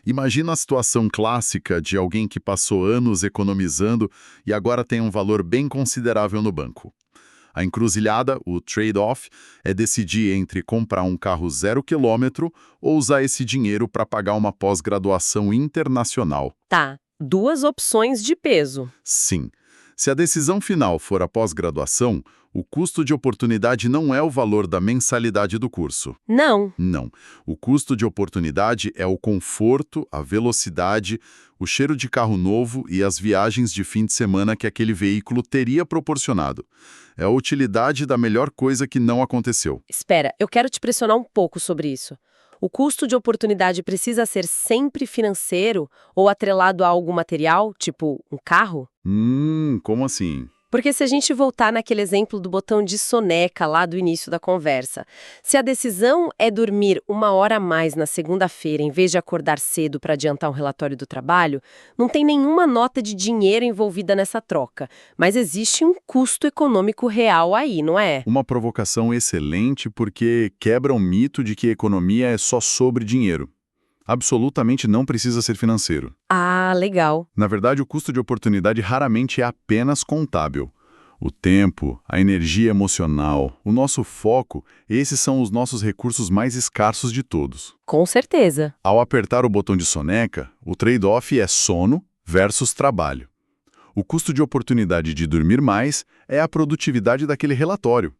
Imagina a situação clássica de alguém que passou anos economizando e agora tem um valor bem considerável no banco. A encruzilhada, o trade-off, é decidir entre comprar um carro 0 km ou usar esse dinheiro para pagar uma pós-graduação internacional. Tá, duas opções de peso. Sim. Se a decisão final for a pós-graduação, o custo de oportunidade não é o valor da mensalidade do curso. Não. Não. O custo de oportunidade é o conforto, a velocidade, o cheiro de carro novo e as viagens de fim de semana que aquele veículo teria proporcionado. É a utilidade da melhor coisa que não aconteceu. Espera, eu quero te pressionar um pouco sobre isso. O custo de oportunidade precisa ser sempre financeiro ou atrelado a algum material, tipo um carro? Como assim? Porque se a gente voltar naquele exemplo do botão de soneca lá do início da conversa, se a decisão é dormir 1 hora a mais na segunda-feira em vez de acordar cedo para adiantar um relatório do trabalho, não tem nenhuma nota de dinheiro envolvida nessa troca, mas existe um custo econômico real aí, não é? Uma provocação excelente porque quebra o mito de que economia é só sobre dinheiro. Absolutamente não precisa ser financeiro. Ah, legal. Na verdade, o custo de oportunidade raramente é apenas contábil. O tempo, a energia emocional, o nosso foco, esses são os nossos recursos mais escassos de todos. Com certeza. Ao apertar o botão de soneca, o trade-off é sono versus trabalho. O custo de oportunidade de dormir mais é a produtividade daquele relatório.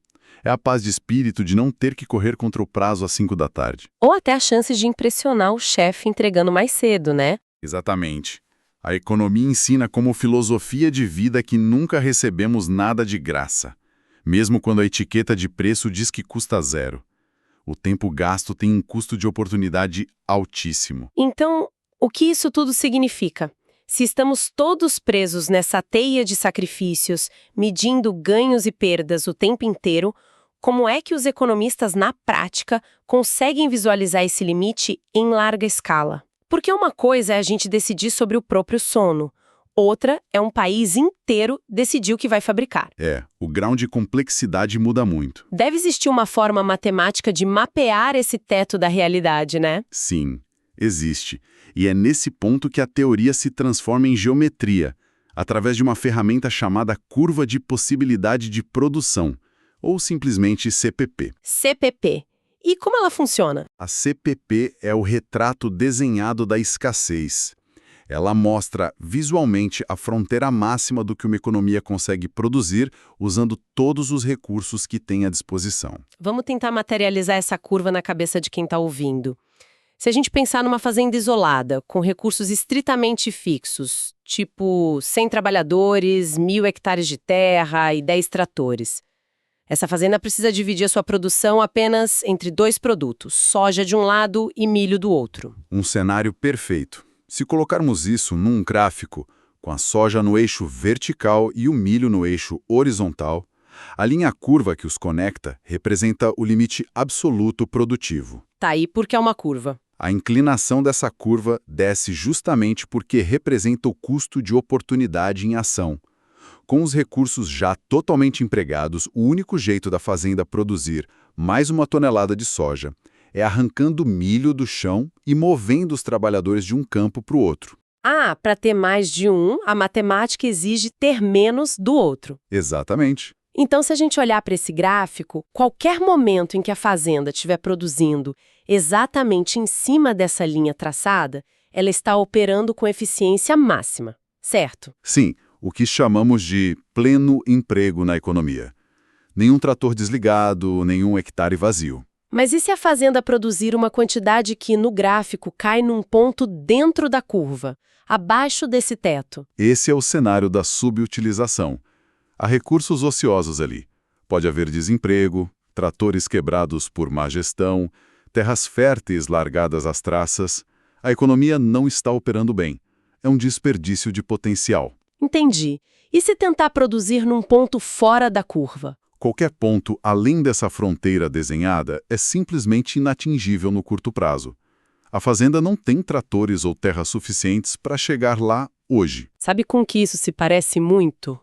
É a paz de espírito de não ter que correr contra o prazo às 5 da tarde. Ou até a chance de impressionar o chefe entregando mais cedo, né? Exatamente. A economia ensina como filosofia de vida que nunca recebemos nada de graça, mesmo quando a etiqueta de preço diz que custa 0. O tempo gasto tem um custo de oportunidade altíssimo. Então, o que isso tudo significa? Se estamos todos presos nessa teia de sacrifícios, medindo ganhos e perdas o tempo inteiro, como é que os economistas, na prática, conseguem visualizar esse limite em larga escala? Porque uma coisa é a gente decidir sobre o próprio sono, outra é um país inteiro decidir o que vai fabricar. O grau de complexidade muda muito. Deve existir uma forma matemática de mapear esse teto da realidade, né? Sim, existe. E é nesse ponto que a teoria se transforma em geometria, através de uma ferramenta chamada curva de possibilidade de produção, ou simplesmente CPP. CPP. E como ela funciona? A CPP é o retrato desenhado da escassez. Ela mostra visualmente a fronteira máxima do que uma economia consegue produzir usando todos os recursos que tem à disposição. Vamos tentar materializar essa curva na cabeça de quem está ouvindo. Se a gente pensar numa fazenda isolada, com recursos estritamente fixos, tipo 100 trabalhadores, 1.000 hectares de terra e 10 tratores. Essa fazenda precisa dividir a sua produção apenas entre 2 produtos, soja de um lado e milho do outro. Um cenário perfeito. Se colocarmos isso num gráfico, com a soja no eixo vertical e o milho no eixo horizontal, a linha curva que os conecta representa o limite absoluto produtivo. Tá aí porque é uma curva. A inclinação dessa curva desce justamente porque representa o custo de oportunidade em ação. Com os recursos já totalmente empregados, o único jeito da fazenda produzir mais 1 tonelada de soja é arrancando milho do chão e movendo os trabalhadores de um campo para o outro. Ah, para ter mais de um, a matemática exige ter menos do outro. Exatamente. Então, se a gente olhar para esse gráfico, qualquer momento em que a fazenda estiver produzindo exatamente em cima dessa linha traçada, ela está operando com eficiência máxima, certo? Sim, o que chamamos de pleno emprego na economia. Nenhum trator desligado, nenhum hectare vazio. Mas e se a fazenda produzir uma quantidade que, no gráfico, cai num ponto dentro da curva, abaixo desse teto? Esse é o cenário da subutilização. Há recursos ociosos ali. Pode haver desemprego, tratores quebrados por má gestão, terras férteis largadas às traças. A economia não está operando bem. É um desperdício de potencial. Entendi. E se tentar produzir num ponto fora da curva? Qualquer ponto além dessa fronteira desenhada é simplesmente inatingível no curto prazo. A fazenda não tem tratores ou terras suficientes para chegar lá hoje. Sabe com que isso se parece muito?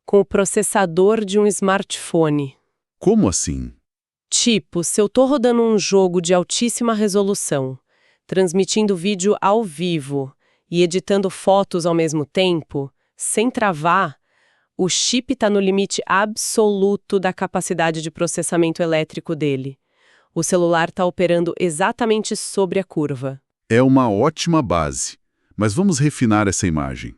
Com o processador de um smartphone. Como assim? Tipo, se eu tô rodando um jogo de altíssima resolução, transmitindo vídeo ao vivo e editando fotos ao mesmo tempo, sem travar, o chip está no limite absoluto da capacidade de processamento elétrico dele. O celular está operando exatamente sobre a curva. É uma ótima base, mas vamos refinar essa imagem.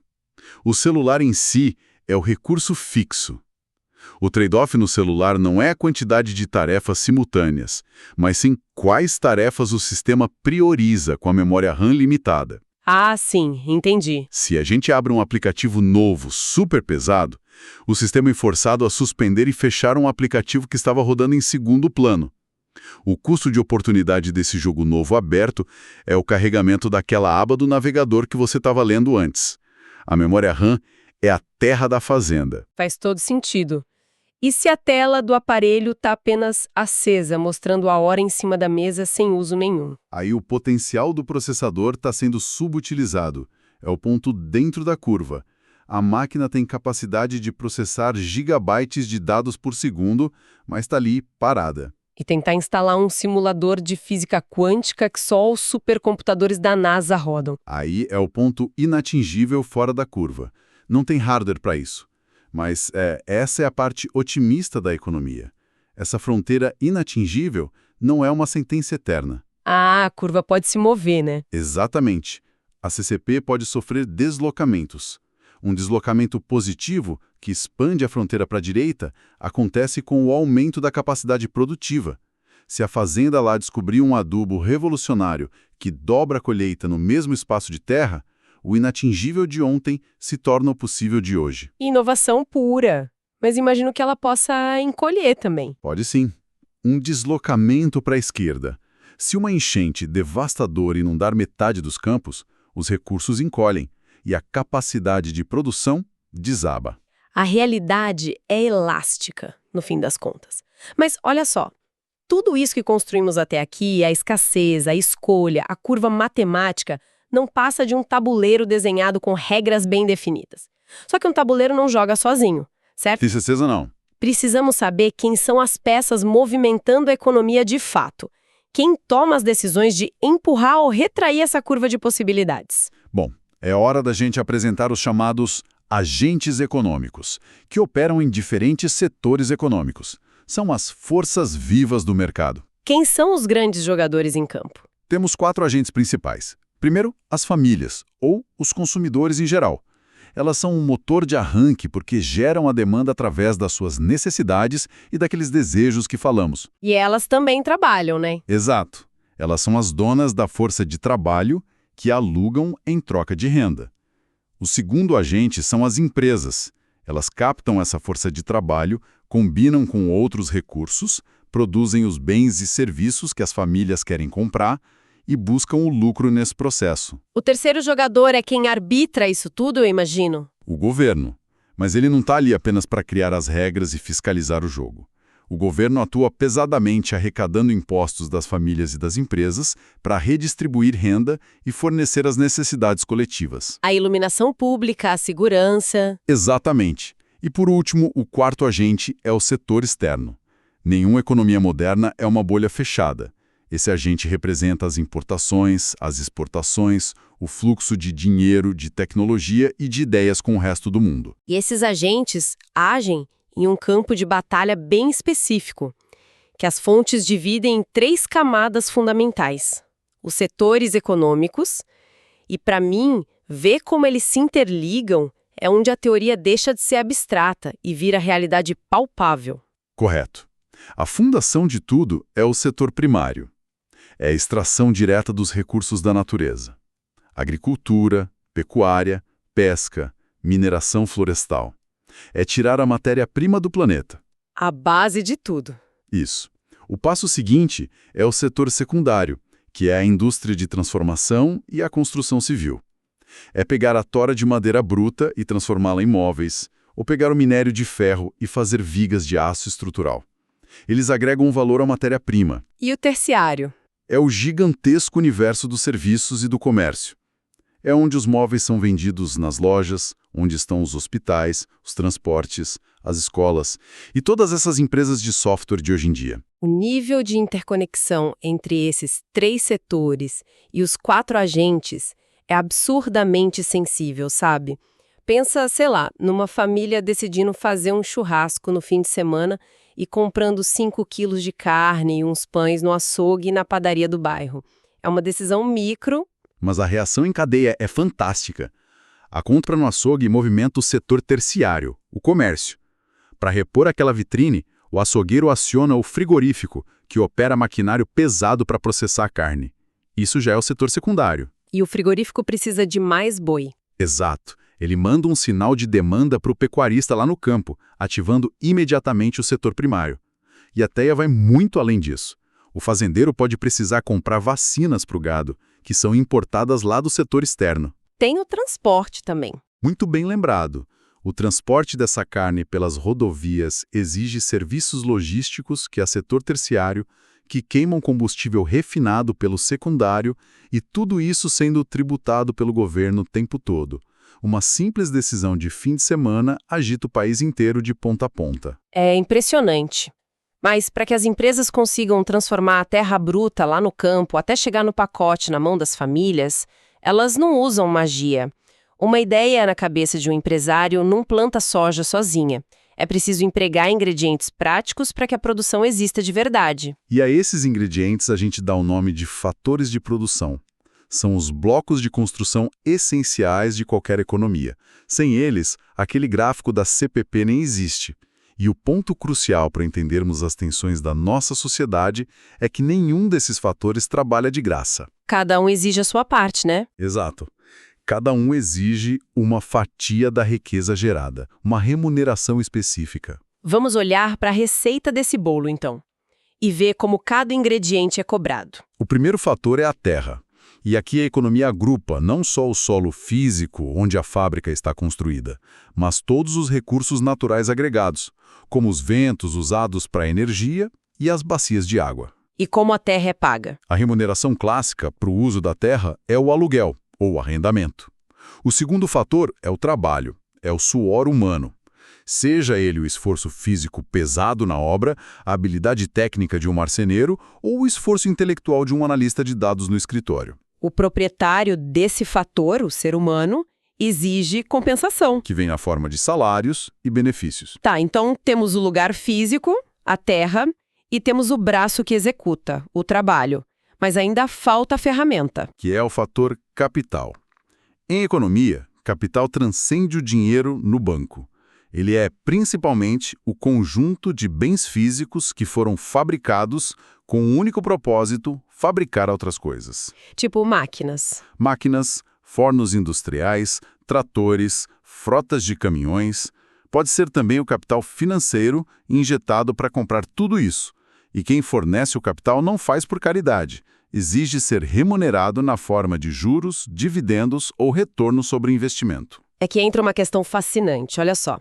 O celular em si é o recurso fixo. O trade-off no celular não é a quantidade de tarefas simultâneas, mas sim quais tarefas o sistema prioriza com a memória RAM limitada. Ah, sim, entendi. Se a gente abre um aplicativo novo, super pesado, o sistema é forçado a suspender e fechar um aplicativo que estava rodando em segundo plano. O custo de oportunidade desse jogo novo aberto é o carregamento daquela aba do navegador que você estava lendo antes. A memória RAM é a terra da fazenda. Faz todo sentido. E se a tela do aparelho está apenas acesa, mostrando a hora em cima da mesa sem uso nenhum? Aí o potencial do processador está sendo subutilizado. É o ponto dentro da curva. A máquina tem capacidade de processar gigabytes de dados por segundo, mas está ali parada. E tentar instalar um simulador de física quântica que só os supercomputadores da NASA rodam. Aí é o ponto inatingível fora da curva. Não tem hardware para isso. Mas essa é a parte otimista da economia. Essa fronteira inatingível não é uma sentença eterna. Ah, a curva pode se mover, né? Exatamente. A CCP pode sofrer deslocamentos. Um deslocamento positivo, que expande a fronteira para a direita, acontece com o aumento da capacidade produtiva. Se a fazenda lá descobrir um adubo revolucionário que dobra a colheita no mesmo espaço de terra, o inatingível de ontem se torna o possível de hoje. Inovação pura. Mas imagino que ela possa encolher também. Pode sim. Um deslocamento para a esquerda. Se uma enchente devastadora inundar metade dos campos, os recursos encolhem e a capacidade de produção desaba. A realidade é elástica, no fim das contas. Mas olha só, tudo isso que construímos até aqui, a escassez, a escolha, a curva matemática, não passa de um tabuleiro desenhado com regras bem definidas. Só que um tabuleiro não joga sozinho, certo? Tem certeza não. Precisamos saber quem são as peças movimentando a economia de fato. Quem toma as decisões de empurrar ou retrair essa curva de possibilidades. Bom, é hora da gente apresentar os chamados agentes econômicos, que operam em diferentes setores econômicos. São as forças vivas do mercado. Quem são os grandes jogadores em campo? Temos 4 agentes principais. Primeiro, as famílias, ou os consumidores em geral. Elas são um motor de arranque porque geram a demanda através das suas necessidades e daqueles desejos que falamos. E elas também trabalham, né? Exato. Elas são as donas da força de trabalho que alugam em troca de renda. O segundo agente são as empresas. Elas captam essa força de trabalho, combinam com outros recursos, produzem os bens e serviços que as famílias querem comprar e buscam o lucro nesse processo. O terceiro jogador é quem arbitra isso tudo, eu imagino. O governo. Mas ele não está ali apenas para criar as regras e fiscalizar o jogo. O governo atua pesadamente arrecadando impostos das famílias e das empresas para redistribuir renda e fornecer as necessidades coletivas. A iluminação pública, a segurança... Exatamente. E por último, o quarto agente é o setor externo. Nenhuma economia moderna é uma bolha fechada. Esse agente representa as importações, as exportações, o fluxo de dinheiro, de tecnologia e de ideias com o resto do mundo. E esses agentes agem em um campo de batalha bem específico, que as fontes dividem em 3 camadas fundamentais. Os setores econômicos, e para mim, ver como eles se interligam é onde a teoria deixa de ser abstrata e vira realidade palpável. Correto. A fundação de tudo é o setor primário. É a extração direta dos recursos da natureza. Agricultura, pecuária, pesca, mineração florestal. É tirar a matéria-prima do planeta. A base de tudo. Isso. O passo seguinte é o setor secundário, que é a indústria de transformação e a construção civil. É pegar a tora de madeira bruta e transformá-la em móveis, ou pegar o minério de ferro e fazer vigas de aço estrutural. Eles agregam um valor à matéria-prima. E o terciário? É o gigantesco universo dos serviços e do comércio. É onde os móveis são vendidos nas lojas, onde estão os hospitais, os transportes, as escolas e todas essas empresas de software de hoje em dia. O nível de interconexão entre esses 3 setores e os 4 agentes é absurdamente sensível, sabe? Pensa, sei lá, numa família decidindo fazer um churrasco no fim de semana e comprando 5 quilos de carne e uns pães no açougue e na padaria do bairro. É uma decisão micro. Mas a reação em cadeia é fantástica. A compra no açougue movimenta o setor terciário, o comércio. Para repor aquela vitrine, o açougueiro aciona o frigorífico, que opera maquinário pesado para processar a carne. Isso já é o setor secundário. E o frigorífico precisa de mais boi. Exato. Ele manda um sinal de demanda para o pecuarista lá no campo, ativando imediatamente o setor primário. E a TEIA vai muito além disso. O fazendeiro pode precisar comprar vacinas para o gado, que são importadas lá do setor externo. Tem o transporte também. Muito bem lembrado. O transporte dessa carne pelas rodovias exige serviços logísticos, que é setor terciário, que queimam combustível refinado pelo secundário, e tudo isso sendo tributado pelo governo o tempo todo. Uma simples decisão de fim de semana agita o país inteiro de ponta a ponta. É impressionante. Mas para que as empresas consigam transformar a terra bruta lá no campo até chegar no pacote na mão das famílias, elas não usam magia. Uma ideia na cabeça de um empresário não planta soja sozinha. É preciso empregar ingredientes práticos para que a produção exista de verdade. E a esses ingredientes a gente dá o nome de fatores de produção. São os blocos de construção essenciais de qualquer economia. Sem eles, aquele gráfico da CPP nem existe. E o ponto crucial para entendermos as tensões da nossa sociedade é que nenhum desses fatores trabalha de graça. Cada um exige a sua parte, né? Exato. Cada um exige uma fatia da riqueza gerada, uma remuneração específica. Vamos olhar para a receita desse bolo, então, e ver como cada ingrediente é cobrado. O primeiro fator é a terra. E aqui a economia agrupa não só o solo físico, onde a fábrica está construída, mas todos os recursos naturais agregados, como os ventos usados para energia e as bacias de água. E como a terra é paga? A remuneração clássica para o uso da terra é o aluguel, ou arrendamento. O segundo fator é o trabalho, é o suor humano. Seja ele o esforço físico pesado na obra, a habilidade técnica de um marceneiro ou o esforço intelectual de um analista de dados no escritório. O proprietário desse fator, o ser humano, exige compensação. Que vem na forma de salários e benefícios. Tá, então temos o lugar físico, a terra, e temos o braço que executa, o trabalho. Mas ainda falta a ferramenta. Que é o fator capital. Em economia, capital transcende o dinheiro no banco. Ele é principalmente o conjunto de bens físicos que foram fabricados com o único propósito, fabricar outras coisas. Tipo máquinas. Máquinas, fornos industriais, tratores, frotas de caminhões. Pode ser também o capital financeiro injetado para comprar tudo isso. E quem fornece o capital não faz por caridade. Exige ser remunerado na forma de juros, dividendos ou retorno sobre o investimento. É que entra uma questão fascinante, olha só.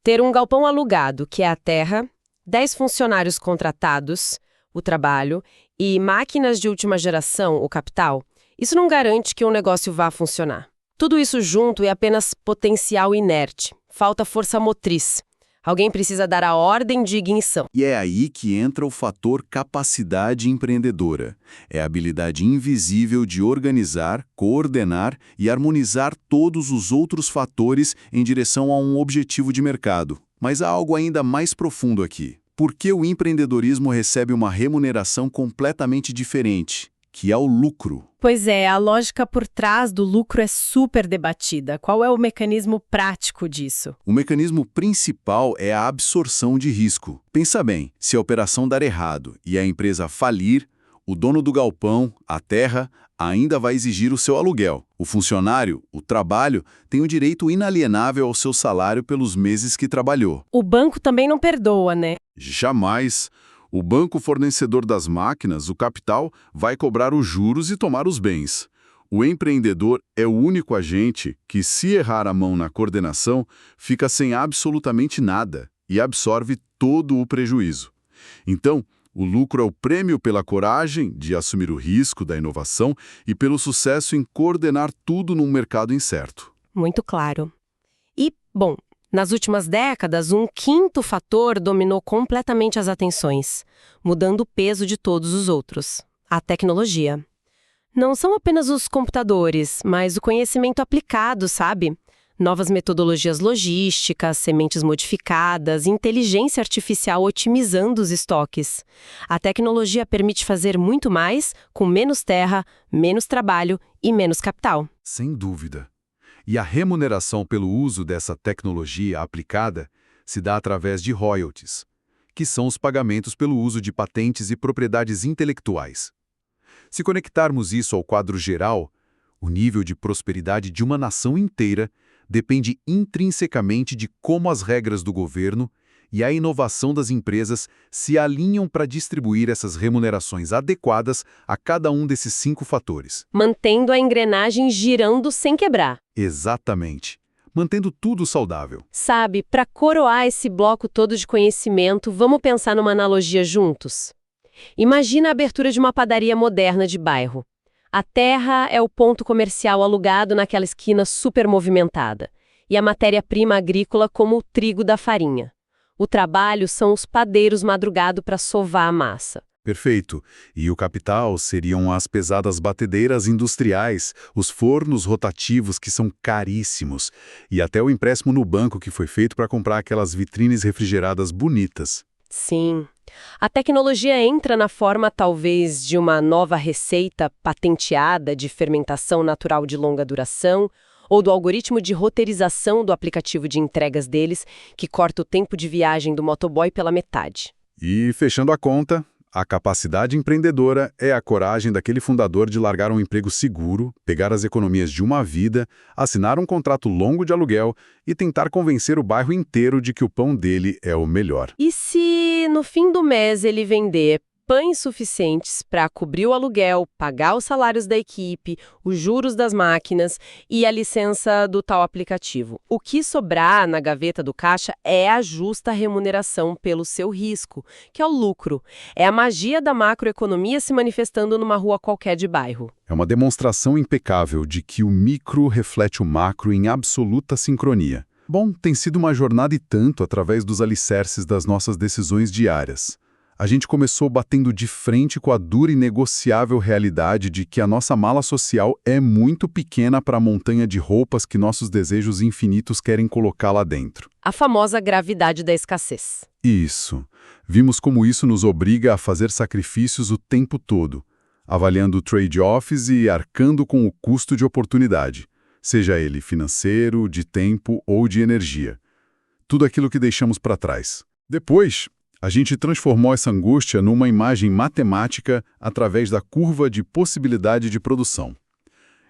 Ter um galpão alugado, que é a terra, 10 funcionários contratados, o trabalho, e máquinas de última geração, o capital, isso não garante que um negócio vá funcionar. Tudo isso junto é apenas potencial inerte. Falta força motriz. Alguém precisa dar a ordem de ignição. E é aí que entra o fator capacidade empreendedora. É a habilidade invisível de organizar, coordenar e harmonizar todos os outros fatores em direção a um objetivo de mercado. Mas há algo ainda mais profundo aqui. Por que o empreendedorismo recebe uma remuneração completamente diferente, que é o lucro? Pois é, a lógica por trás do lucro é super debatida. Qual é o mecanismo prático disso? O mecanismo principal é a absorção de risco. Pensa bem, se a operação dar errado e a empresa falir, o dono do galpão, a terra, ainda vai exigir o seu aluguel. O funcionário, o trabalho, tem o direito inalienável ao seu salário pelos meses que trabalhou. O banco também não perdoa, né? Jamais. O banco fornecedor das máquinas, o capital, vai cobrar os juros e tomar os bens. O empreendedor é o único agente que, se errar a mão na coordenação, fica sem absolutamente nada e absorve todo o prejuízo. Então, o lucro é o prêmio pela coragem de assumir o risco da inovação e pelo sucesso em coordenar tudo num mercado incerto. Muito claro. E, bom, nas últimas décadas, um quinto fator dominou completamente as atenções, mudando o peso de todos os outros: a tecnologia. Não são apenas os computadores, mas o conhecimento aplicado, sabe? Novas metodologias logísticas, sementes modificadas, inteligência artificial otimizando os estoques. A tecnologia permite fazer muito mais com menos terra, menos trabalho e menos capital. Sem dúvida. E a remuneração pelo uso dessa tecnologia aplicada se dá através de royalties, que são os pagamentos pelo uso de patentes e propriedades intelectuais. Se conectarmos isso ao quadro geral, o nível de prosperidade de uma nação inteira depende intrinsecamente de como as regras do governo e a inovação das empresas se alinham para distribuir essas remunerações adequadas a cada um desses 5 fatores. Mantendo a engrenagem girando sem quebrar. Exatamente. Mantendo tudo saudável. Sabe, para coroar esse bloco todo de conhecimento, vamos pensar numa analogia juntos? Imagina a abertura de uma padaria moderna de bairro. A terra é o ponto comercial alugado naquela esquina super movimentada, e a matéria-prima agrícola como o trigo da farinha. O trabalho são os padeiros madrugado para sovar a massa. Perfeito. E o capital seriam as pesadas batedeiras industriais, os fornos rotativos que são caríssimos, e até o empréstimo no banco que foi feito para comprar aquelas vitrines refrigeradas bonitas. Sim. A tecnologia entra na forma, talvez, de uma nova receita patenteada de fermentação natural de longa duração, ou do algoritmo de roteirização do aplicativo de entregas deles, que corta o tempo de viagem do motoboy pela metade. E, fechando a conta, a capacidade empreendedora é a coragem daquele fundador de largar um emprego seguro, pegar as economias de uma vida, assinar um contrato longo de aluguel e tentar convencer o bairro inteiro de que o pão dele é o melhor. E se, no fim do mês, ele vender pães suficientes para cobrir o aluguel, pagar os salários da equipe, os juros das máquinas e a licença do tal aplicativo? O que sobrar na gaveta do caixa é a justa remuneração pelo seu risco, que é o lucro. É a magia da macroeconomia se manifestando numa rua qualquer de bairro. É uma demonstração impecável de que o micro reflete o macro em absoluta sincronia. Bom, tem sido uma jornada e tanto através dos alicerces das nossas decisões diárias. A gente começou batendo de frente com a dura e negociável realidade de que a nossa mala social é muito pequena para a montanha de roupas que nossos desejos infinitos querem colocar lá dentro. A famosa gravidade da escassez. Isso. Vimos como isso nos obriga a fazer sacrifícios o tempo todo, avaliando trade-offs e arcando com o custo de oportunidade, seja ele financeiro, de tempo ou de energia. Tudo aquilo que deixamos para trás. Depois, a gente transformou essa angústia numa imagem matemática através da curva de possibilidade de produção.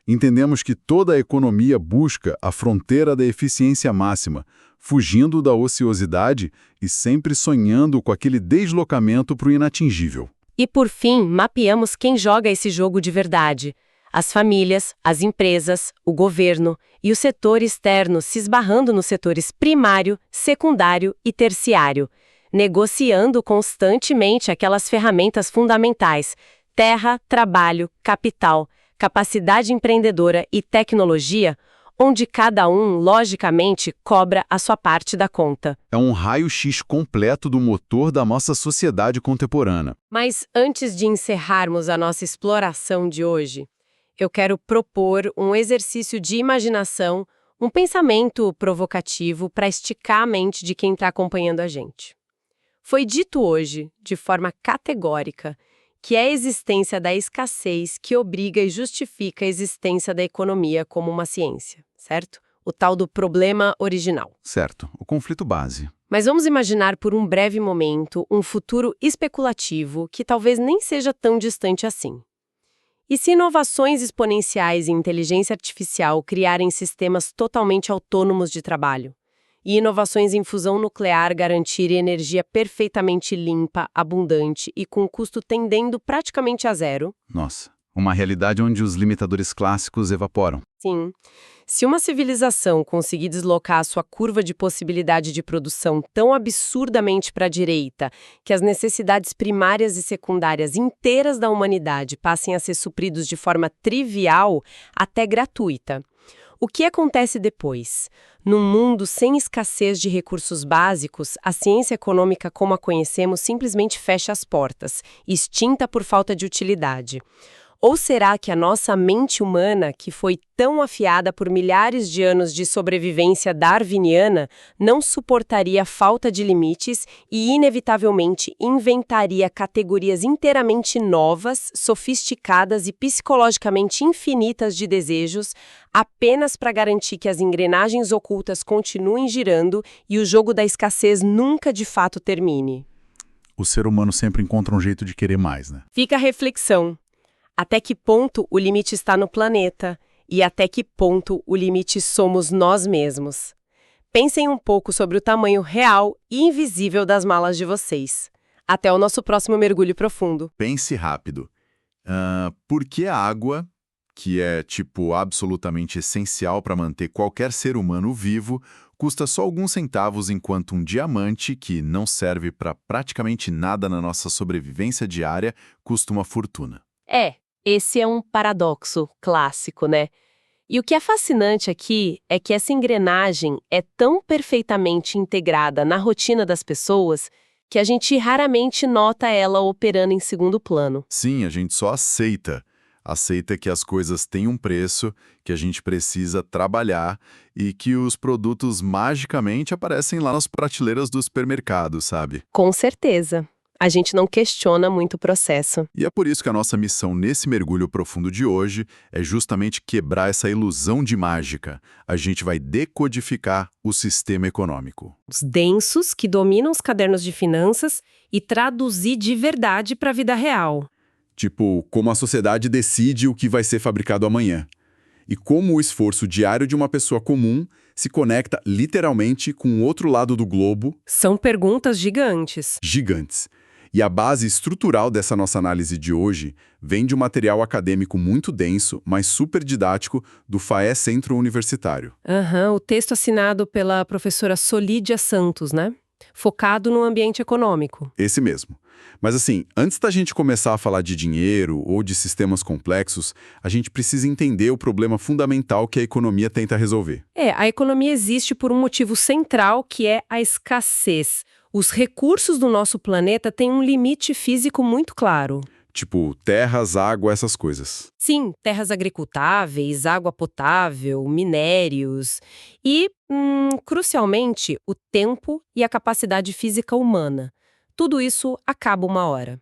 Entendemos que toda a economia busca a fronteira da eficiência máxima, fugindo da ociosidade e sempre sonhando com aquele deslocamento para o inatingível. E, por fim, mapeamos quem joga esse jogo de verdade. As famílias, as empresas, o governo e o setor externo se esbarrando nos setores primário, secundário e terciário, negociando constantemente aquelas ferramentas fundamentais: terra, trabalho, capital, capacidade empreendedora e tecnologia, onde cada um, logicamente, cobra a sua parte da conta. É um raio-x completo do motor da nossa sociedade contemporânea. Mas antes de encerrarmos a nossa exploração de hoje, eu quero propor um exercício de imaginação, um pensamento provocativo para esticar a mente de quem está acompanhando a gente. Foi dito hoje, de forma categórica, que é a existência da escassez que obriga e justifica a existência da economia como uma ciência, certo? O tal do problema original. Certo, o conflito base. Mas vamos imaginar por um breve momento um futuro especulativo que talvez nem seja tão distante assim. E se inovações exponenciais em inteligência artificial criarem sistemas totalmente autônomos de trabalho? e inovações em fusão nuclear garantirem energia perfeitamente limpa, abundante e com custo tendendo praticamente a zero. Nossa, uma realidade onde os limitadores clássicos evaporam. Sim. Se uma civilização conseguir deslocar a sua curva de possibilidade de produção tão absurdamente para a direita que as necessidades primárias e secundárias inteiras da humanidade passem a ser supridos de forma trivial, até gratuita. O que acontece depois? Num mundo sem escassez de recursos básicos, a ciência econômica como a conhecemos simplesmente fecha as portas, extinta por falta de utilidade. Ou será que a nossa mente humana, que foi tão afiada por milhares de anos de sobrevivência darwiniana, não suportaria a falta de limites e, inevitavelmente, inventaria categorias inteiramente novas, sofisticadas e psicologicamente infinitas de desejos, apenas para garantir que as engrenagens ocultas continuem girando e o jogo da escassez nunca de fato termine? O ser humano sempre encontra um jeito de querer mais, né? Fica a reflexão. Até que ponto o limite está no planeta e até que ponto o limite somos nós mesmos? Pensem um pouco sobre o tamanho real e invisível das malas de vocês. Até o nosso próximo mergulho profundo. Pense rápido. Por que a água, que é, absolutamente essencial para manter qualquer ser humano vivo, custa só alguns centavos enquanto um diamante, que não serve para praticamente nada na nossa sobrevivência diária, custa uma fortuna? Esse é um paradoxo clássico, né? E o que é fascinante aqui é que essa engrenagem é tão perfeitamente integrada na rotina das pessoas que a gente raramente nota ela operando em segundo plano. Sim, a gente só aceita. Aceita que as coisas têm um preço, que a gente precisa trabalhar e que os produtos magicamente aparecem lá nas prateleiras do supermercado, sabe? Com certeza. A gente não questiona muito o processo. E é por isso que a nossa missão nesse mergulho profundo de hoje é justamente quebrar essa ilusão de mágica. A gente vai decodificar o sistema econômico. Os densos que dominam os cadernos de finanças e traduzir de verdade para a vida real. Como a sociedade decide o que vai ser fabricado amanhã. E como o esforço diário de uma pessoa comum se conecta literalmente com o outro lado do globo. São perguntas gigantes. Gigantes. E a base estrutural dessa nossa análise de hoje vem de um material acadêmico muito denso, mas super didático, do FAE Centro Universitário. O texto assinado pela professora Solídia Santos, né? Focado no ambiente econômico. Esse mesmo. Mas antes da gente começar a falar de dinheiro ou de sistemas complexos, a gente precisa entender o problema fundamental que a economia tenta resolver. A economia existe por um motivo central, que é a escassez. Os recursos do nosso planeta têm um limite físico muito claro. Terras, água, essas coisas. Sim, terras agricultáveis, água potável, minérios e, crucialmente, o tempo e a capacidade física humana. Tudo isso acaba uma hora.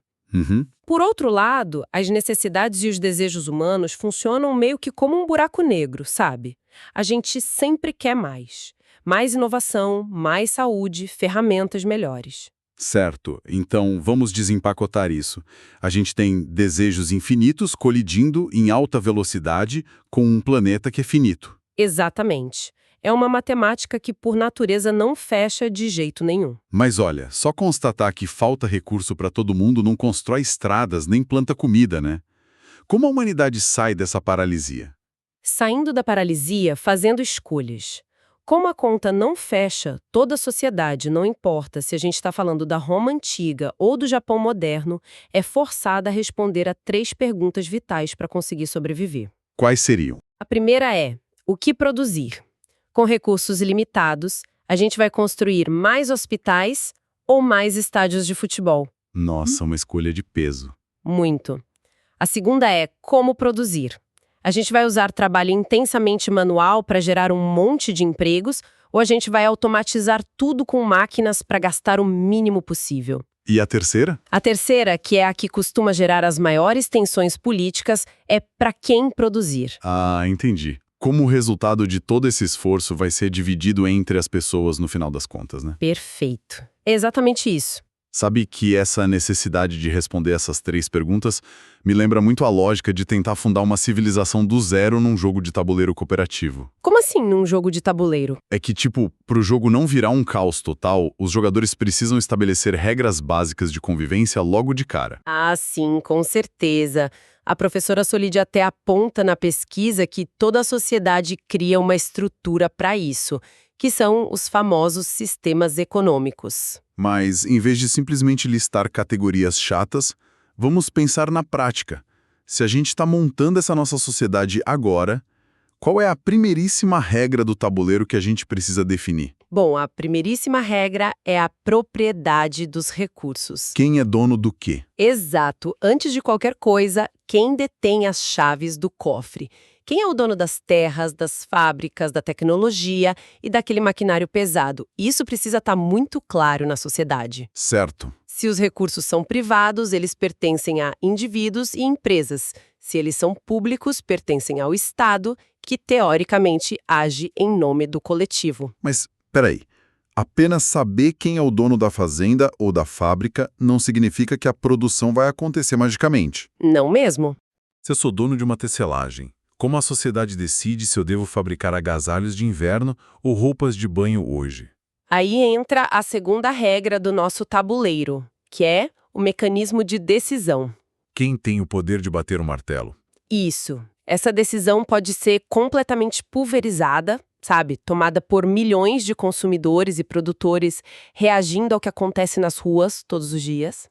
Por outro lado, as necessidades e os desejos humanos funcionam meio que como um buraco negro, sabe? A gente sempre quer mais. Mais inovação, mais saúde, ferramentas melhores. Certo. Então, vamos desempacotar isso. A gente tem desejos infinitos colidindo em alta velocidade com um planeta que é finito. Exatamente. É uma matemática que, por natureza, não fecha de jeito nenhum. Mas olha, só constatar que falta recurso para todo mundo não constrói estradas nem planta comida, né? Como a humanidade sai dessa paralisia? Saindo da paralisia, fazendo escolhas. Como a conta não fecha, toda a sociedade, não importa se a gente está falando da Roma antiga ou do Japão moderno, é forçada a responder a 3 perguntas vitais para conseguir sobreviver. Quais seriam? A primeira é: o que produzir? Com recursos limitados, a gente vai construir mais hospitais ou mais estádios de futebol? Nossa, uma escolha de peso. Muito. A segunda é: como produzir? A gente vai usar trabalho intensamente manual para gerar um monte de empregos ou a gente vai automatizar tudo com máquinas para gastar o mínimo possível? E a terceira? A terceira, que é a que costuma gerar as maiores tensões políticas, é para quem produzir. Ah, entendi. Como o resultado de todo esse esforço vai ser dividido entre as pessoas no final das contas, né? Perfeito. É exatamente isso. Sabe que essa necessidade de responder essas 3 perguntas me lembra muito a lógica de tentar fundar uma civilização do zero num jogo de tabuleiro cooperativo. Como assim num jogo de tabuleiro? É que, tipo, pro jogo não virar um caos total, os jogadores precisam estabelecer regras básicas de convivência logo de cara. Ah, sim, com certeza. A professora Solide até aponta na pesquisa que toda a sociedade cria uma estrutura para isso, que são os famosos sistemas econômicos. Mas, em vez de simplesmente listar categorias chatas, vamos pensar na prática. Se a gente está montando essa nossa sociedade agora, qual é a primeiríssima regra do tabuleiro que a gente precisa definir? Bom, a primeiríssima regra é a propriedade dos recursos. Quem é dono do quê? Exato. Antes de qualquer coisa, quem detém as chaves do cofre? Quem é o dono das terras, das fábricas, da tecnologia e daquele maquinário pesado? Isso precisa estar muito claro na sociedade. Certo. Se os recursos são privados, eles pertencem a indivíduos e empresas. Se eles são públicos, pertencem ao Estado, que teoricamente age em nome do coletivo. Mas, peraí, apenas saber quem é o dono da fazenda ou da fábrica não significa que a produção vai acontecer magicamente. Não mesmo? Se eu sou dono de uma tecelagem, como a sociedade decide se eu devo fabricar agasalhos de inverno ou roupas de banho hoje? Aí entra a segunda regra do nosso tabuleiro, que é o mecanismo de decisão. Quem tem o poder de bater o martelo? Isso. Essa decisão pode ser completamente pulverizada, sabe? Tomada por milhões de consumidores e produtores reagindo ao que acontece nas ruas todos os dias.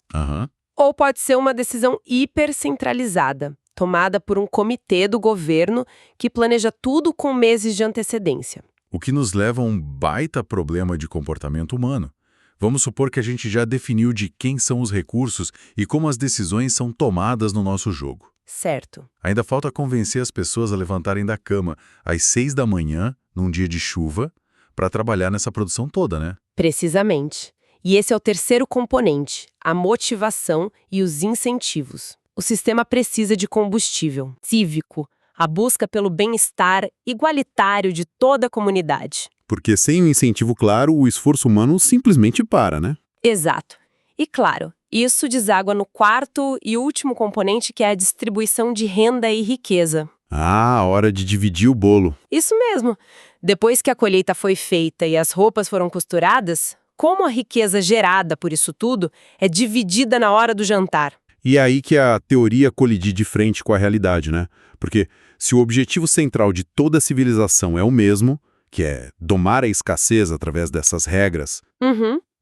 Ou pode ser uma decisão hipercentralizada, tomada por um comitê do governo que planeja tudo com meses de antecedência. O que nos leva a um baita problema de comportamento humano. Vamos supor que a gente já definiu de quem são os recursos e como as decisões são tomadas no nosso jogo. Certo. Ainda falta convencer as pessoas a levantarem da cama às 6 da manhã, num dia de chuva, para trabalhar nessa produção toda, né? Precisamente. E esse é o terceiro componente, a motivação e os incentivos. O sistema precisa de combustível cívico, a busca pelo bem-estar igualitário de toda a comunidade. Porque sem um incentivo claro, o esforço humano simplesmente para, né? Exato. E claro, isso deságua no quarto e último componente, que é a distribuição de renda e riqueza. Ah, hora de dividir o bolo. Isso mesmo. Depois que a colheita foi feita e as roupas foram costuradas, como a riqueza gerada por isso tudo é dividida na hora do jantar. E é aí que a teoria colide de frente com a realidade, né? Porque se o objetivo central de toda a civilização é o mesmo, que é domar a escassez através dessas regras,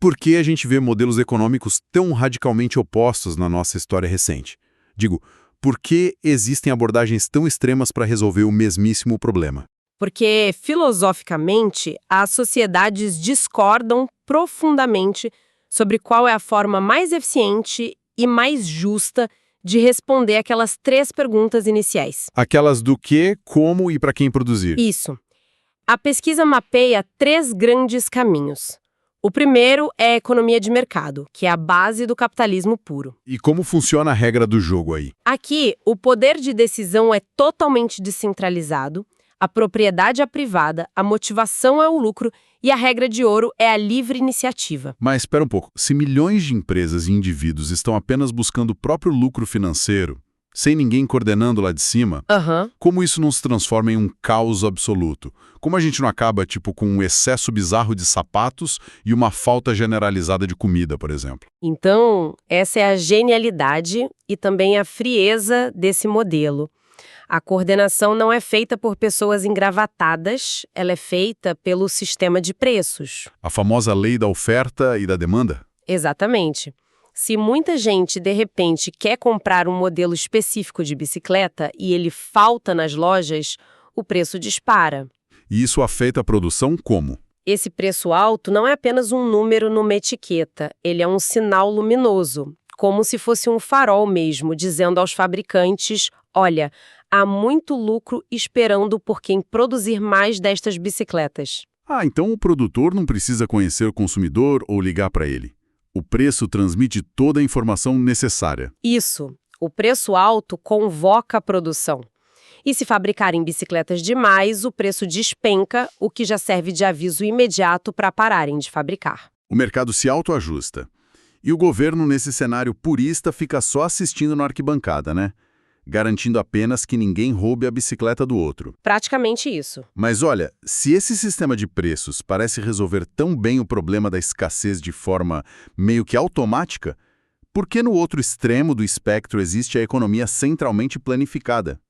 por que a gente vê modelos econômicos tão radicalmente opostos na nossa história recente? Digo, por que existem abordagens tão extremas para resolver o mesmíssimo problema? Porque, filosoficamente, as sociedades discordam profundamente sobre qual é a forma mais eficiente e mais justa de responder aquelas 3 perguntas iniciais. Aquelas do que, como e para quem produzir. Isso. A pesquisa mapeia 3 grandes caminhos. O primeiro é a economia de mercado, que é a base do capitalismo puro. E como funciona a regra do jogo aí? Aqui, o poder de decisão é totalmente descentralizado, a propriedade é privada, a motivação é o lucro e a regra de ouro é a livre iniciativa. Mas espera um pouco, se milhões de empresas e indivíduos estão apenas buscando o próprio lucro financeiro, sem ninguém coordenando lá de cima, como isso não se transforma em um caos absoluto? Como a gente não acaba, tipo, com um excesso bizarro de sapatos e uma falta generalizada de comida, por exemplo? Então, essa é a genialidade e também a frieza desse modelo. A coordenação não é feita por pessoas engravatadas, ela é feita pelo sistema de preços. A famosa lei da oferta e da demanda? Exatamente. Se muita gente, de repente, quer comprar um modelo específico de bicicleta e ele falta nas lojas, o preço dispara. E isso afeta a produção como? Esse preço alto não é apenas um número numa etiqueta, ele é um sinal luminoso, como se fosse um farol mesmo, dizendo aos fabricantes, olha, há muito lucro esperando por quem produzir mais destas bicicletas. Ah, então o produtor não precisa conhecer o consumidor ou ligar para ele. O preço transmite toda a informação necessária. Isso. O preço alto convoca a produção. E se fabricarem bicicletas demais, o preço despenca, o que já serve de aviso imediato para pararem de fabricar. O mercado se autoajusta. E o governo, nesse cenário purista, fica só assistindo na arquibancada, né? Garantindo apenas que ninguém roube a bicicleta do outro. Praticamente isso. Mas olha, se esse sistema de preços parece resolver tão bem o problema da escassez de forma meio que automática, por que no outro extremo do espectro existe a economia centralmente planificada?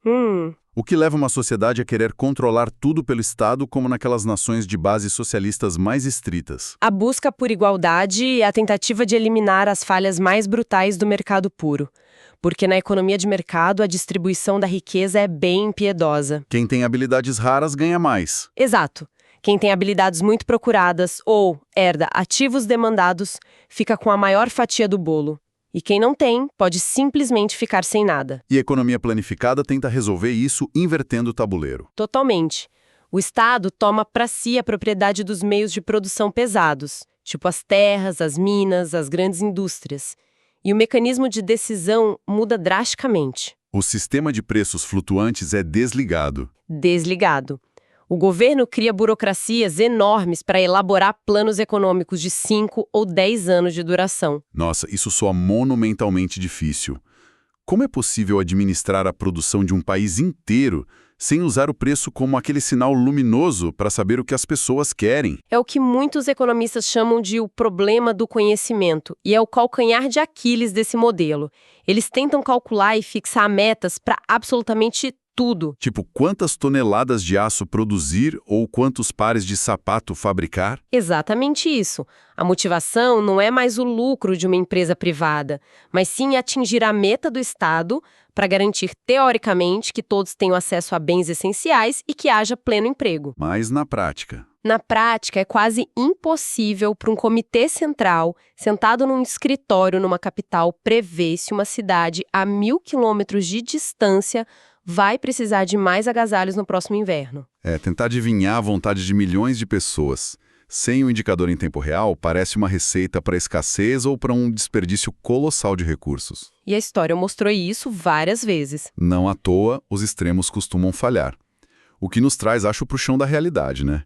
O que leva uma sociedade a querer controlar tudo pelo Estado, como naquelas nações de base socialistas mais estritas? A busca por igualdade e a tentativa de eliminar as falhas mais brutais do mercado puro. Porque na economia de mercado, a distribuição da riqueza é bem impiedosa. Quem tem habilidades raras ganha mais. Exato. Quem tem habilidades muito procuradas ou herda ativos demandados fica com a maior fatia do bolo. E quem não tem pode simplesmente ficar sem nada. E a economia planificada tenta resolver isso invertendo o tabuleiro. Totalmente. O Estado toma para si a propriedade dos meios de produção pesados, tipo as terras, as minas, as grandes indústrias. E o mecanismo de decisão muda drasticamente. O sistema de preços flutuantes é desligado. Desligado. O governo cria burocracias enormes para elaborar planos econômicos de 5 ou 10 anos de duração. Nossa, isso soa monumentalmente difícil. Como é possível administrar a produção de um país inteiro sem usar o preço como aquele sinal luminoso para saber o que as pessoas querem? É o que muitos economistas chamam de o problema do conhecimento, e é o calcanhar de Aquiles desse modelo. Eles tentam calcular e fixar metas para absolutamente tudo. Tipo, quantas toneladas de aço produzir ou quantos pares de sapato fabricar? Exatamente isso. A motivação não é mais o lucro de uma empresa privada, mas sim atingir a meta do Estado para garantir, teoricamente, que todos tenham acesso a bens essenciais e que haja pleno emprego. Mas na prática... Na prática, é quase impossível para um comitê central, sentado num escritório numa capital, prever se uma cidade a 1.000 quilômetros de distância vai precisar de mais agasalhos no próximo inverno. Tentar adivinhar a vontade de milhões de pessoas sem o indicador em tempo real parece uma receita para escassez ou para um desperdício colossal de recursos. E a história mostrou isso várias vezes. Não à toa, os extremos costumam falhar. O que nos traz, acho, para o chão da realidade, né?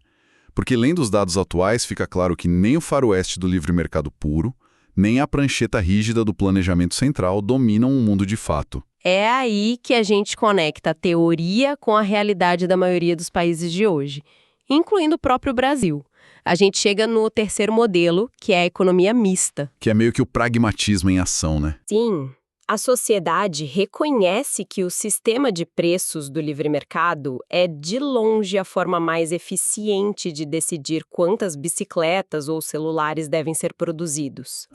Porque lendo os dados atuais, fica claro que nem o faroeste do livre mercado puro, nem a prancheta rígida do planejamento central dominam o mundo de fato. É aí que a gente conecta a teoria com a realidade da maioria dos países de hoje, incluindo o próprio Brasil. A gente chega no terceiro modelo, que é a economia mista. Que é meio que o pragmatismo em ação, né? Sim. A sociedade reconhece que o sistema de preços do livre mercado é de longe a forma mais eficiente de decidir quantas bicicletas ou celulares devem ser produzidos.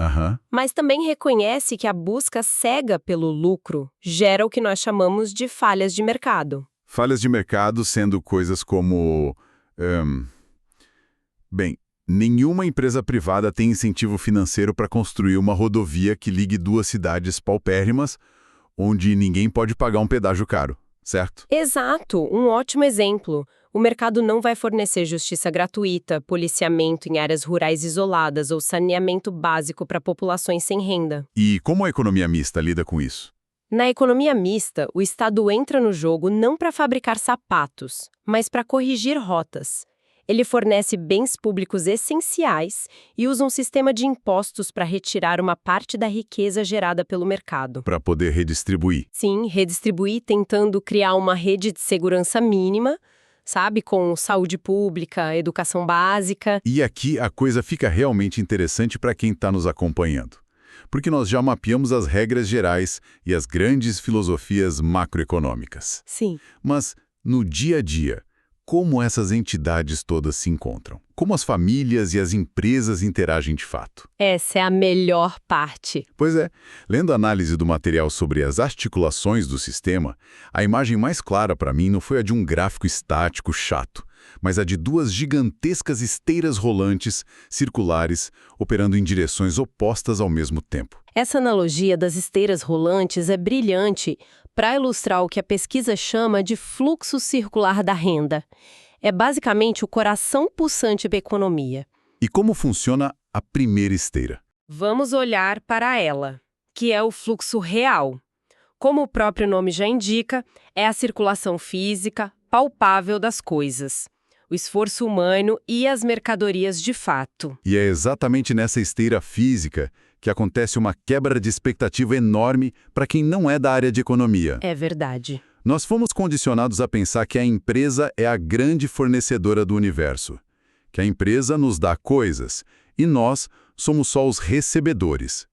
Mas também reconhece que a busca cega pelo lucro gera o que nós chamamos de falhas de mercado. Falhas de mercado sendo coisas como... nenhuma empresa privada tem incentivo financeiro para construir uma rodovia que ligue duas cidades paupérrimas, onde ninguém pode pagar um pedágio caro, certo? Exato, um ótimo exemplo. O mercado não vai fornecer justiça gratuita, policiamento em áreas rurais isoladas ou saneamento básico para populações sem renda. E como a economia mista lida com isso? Na economia mista, o Estado entra no jogo não para fabricar sapatos, mas para corrigir rotas. Ele fornece bens públicos essenciais e usa um sistema de impostos para retirar uma parte da riqueza gerada pelo mercado. Para poder redistribuir. Sim, redistribuir tentando criar uma rede de segurança mínima, sabe, com saúde pública, educação básica. E aqui a coisa fica realmente interessante para quem está nos acompanhando. Porque nós já mapeamos as regras gerais e as grandes filosofias macroeconômicas. Sim. Mas, no dia a dia, como essas entidades todas se encontram? Como as famílias e as empresas interagem de fato? Essa é a melhor parte. Pois é, lendo a análise do material sobre as articulações do sistema, a imagem mais clara para mim não foi a de um gráfico estático chato, mas a de duas gigantescas esteiras rolantes, circulares, operando em direções opostas ao mesmo tempo. Essa analogia das esteiras rolantes é brilhante para ilustrar o que a pesquisa chama de fluxo circular da renda. É basicamente o coração pulsante da economia. E como funciona a primeira esteira? Vamos olhar para ela, que é o fluxo real. Como o próprio nome já indica, é a circulação física, palpável das coisas, o esforço humano e as mercadorias de fato. E é exatamente nessa esteira física que acontece uma quebra de expectativa enorme para quem não é da área de economia. É verdade. Nós fomos condicionados a pensar que a empresa é a grande fornecedora do universo, que a empresa nos dá coisas e nós somos só os recebedores.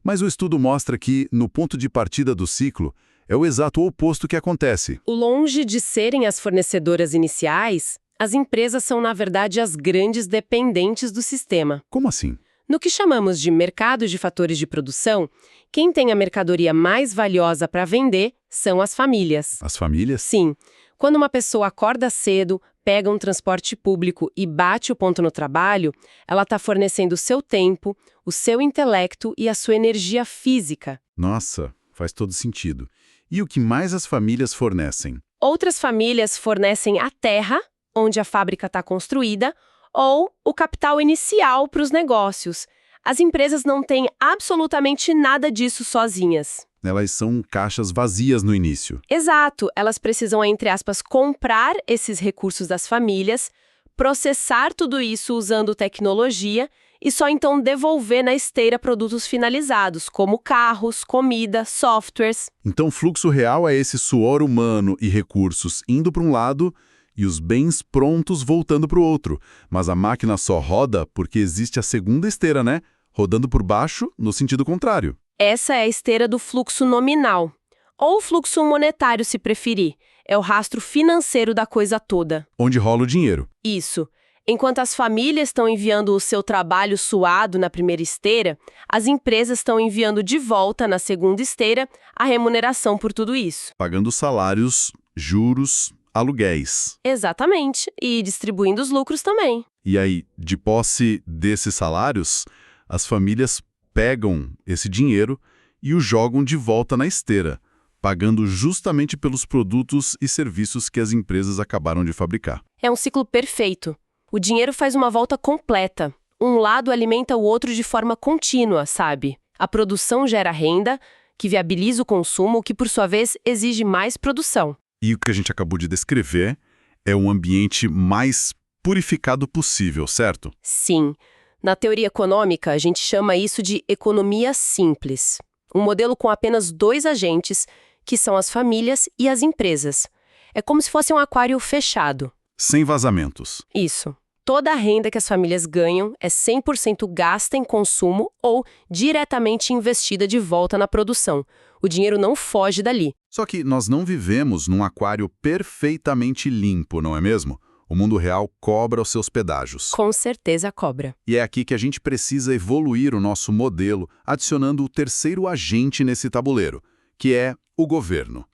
Mas o estudo mostra que, no ponto de partida do ciclo, é o exato oposto que acontece. Longe de serem as fornecedoras iniciais, as empresas são, na verdade, as grandes dependentes do sistema. Como assim? No que chamamos de mercado de fatores de produção, quem tem a mercadoria mais valiosa para vender são as famílias. As famílias? Sim. Quando uma pessoa acorda cedo, pega um transporte público e bate o ponto no trabalho, ela está fornecendo o seu tempo, o seu intelecto e a sua energia física. Nossa, faz todo sentido. E o que mais as famílias fornecem? Outras famílias fornecem a terra, onde a fábrica está construída, ou o capital inicial para os negócios. As empresas não têm absolutamente nada disso sozinhas. Elas são caixas vazias no início. Exato, elas precisam, entre aspas, comprar esses recursos das famílias, processar tudo isso usando tecnologia e só então devolver na esteira produtos finalizados, como carros, comida, softwares. Então o fluxo real é esse suor humano e recursos indo para um lado e os bens prontos voltando para o outro. Mas a máquina só roda porque existe a segunda esteira, né? Rodando por baixo no sentido contrário. Essa é a esteira do fluxo nominal, ou fluxo monetário, se preferir. É o rastro financeiro da coisa toda. Onde rola o dinheiro. Isso. Enquanto as famílias estão enviando o seu trabalho suado na primeira esteira, as empresas estão enviando de volta na segunda esteira a remuneração por tudo isso. Pagando salários, juros, aluguéis. Exatamente. E distribuindo os lucros também. E aí, de posse desses salários, as famílias pegam esse dinheiro e o jogam de volta na esteira, pagando justamente pelos produtos e serviços que as empresas acabaram de fabricar. É um ciclo perfeito. O dinheiro faz uma volta completa. Um lado alimenta o outro de forma contínua, sabe? A produção gera renda, que viabiliza o consumo, que por sua vez exige mais produção. E o que a gente acabou de descrever é um ambiente mais purificado possível, certo? Sim. Na teoria econômica, a gente chama isso de economia simples. Um modelo com apenas dois agentes, que são as famílias e as empresas. É como se fosse um aquário fechado. Sem vazamentos. Isso. Toda a renda que as famílias ganham é 100% gasta em consumo ou diretamente investida de volta na produção. O dinheiro não foge dali. Só que nós não vivemos num aquário perfeitamente limpo, não é mesmo? O mundo real cobra os seus pedágios. Com certeza cobra. E é aqui que a gente precisa evoluir o nosso modelo, adicionando o terceiro agente nesse tabuleiro, que é o governo.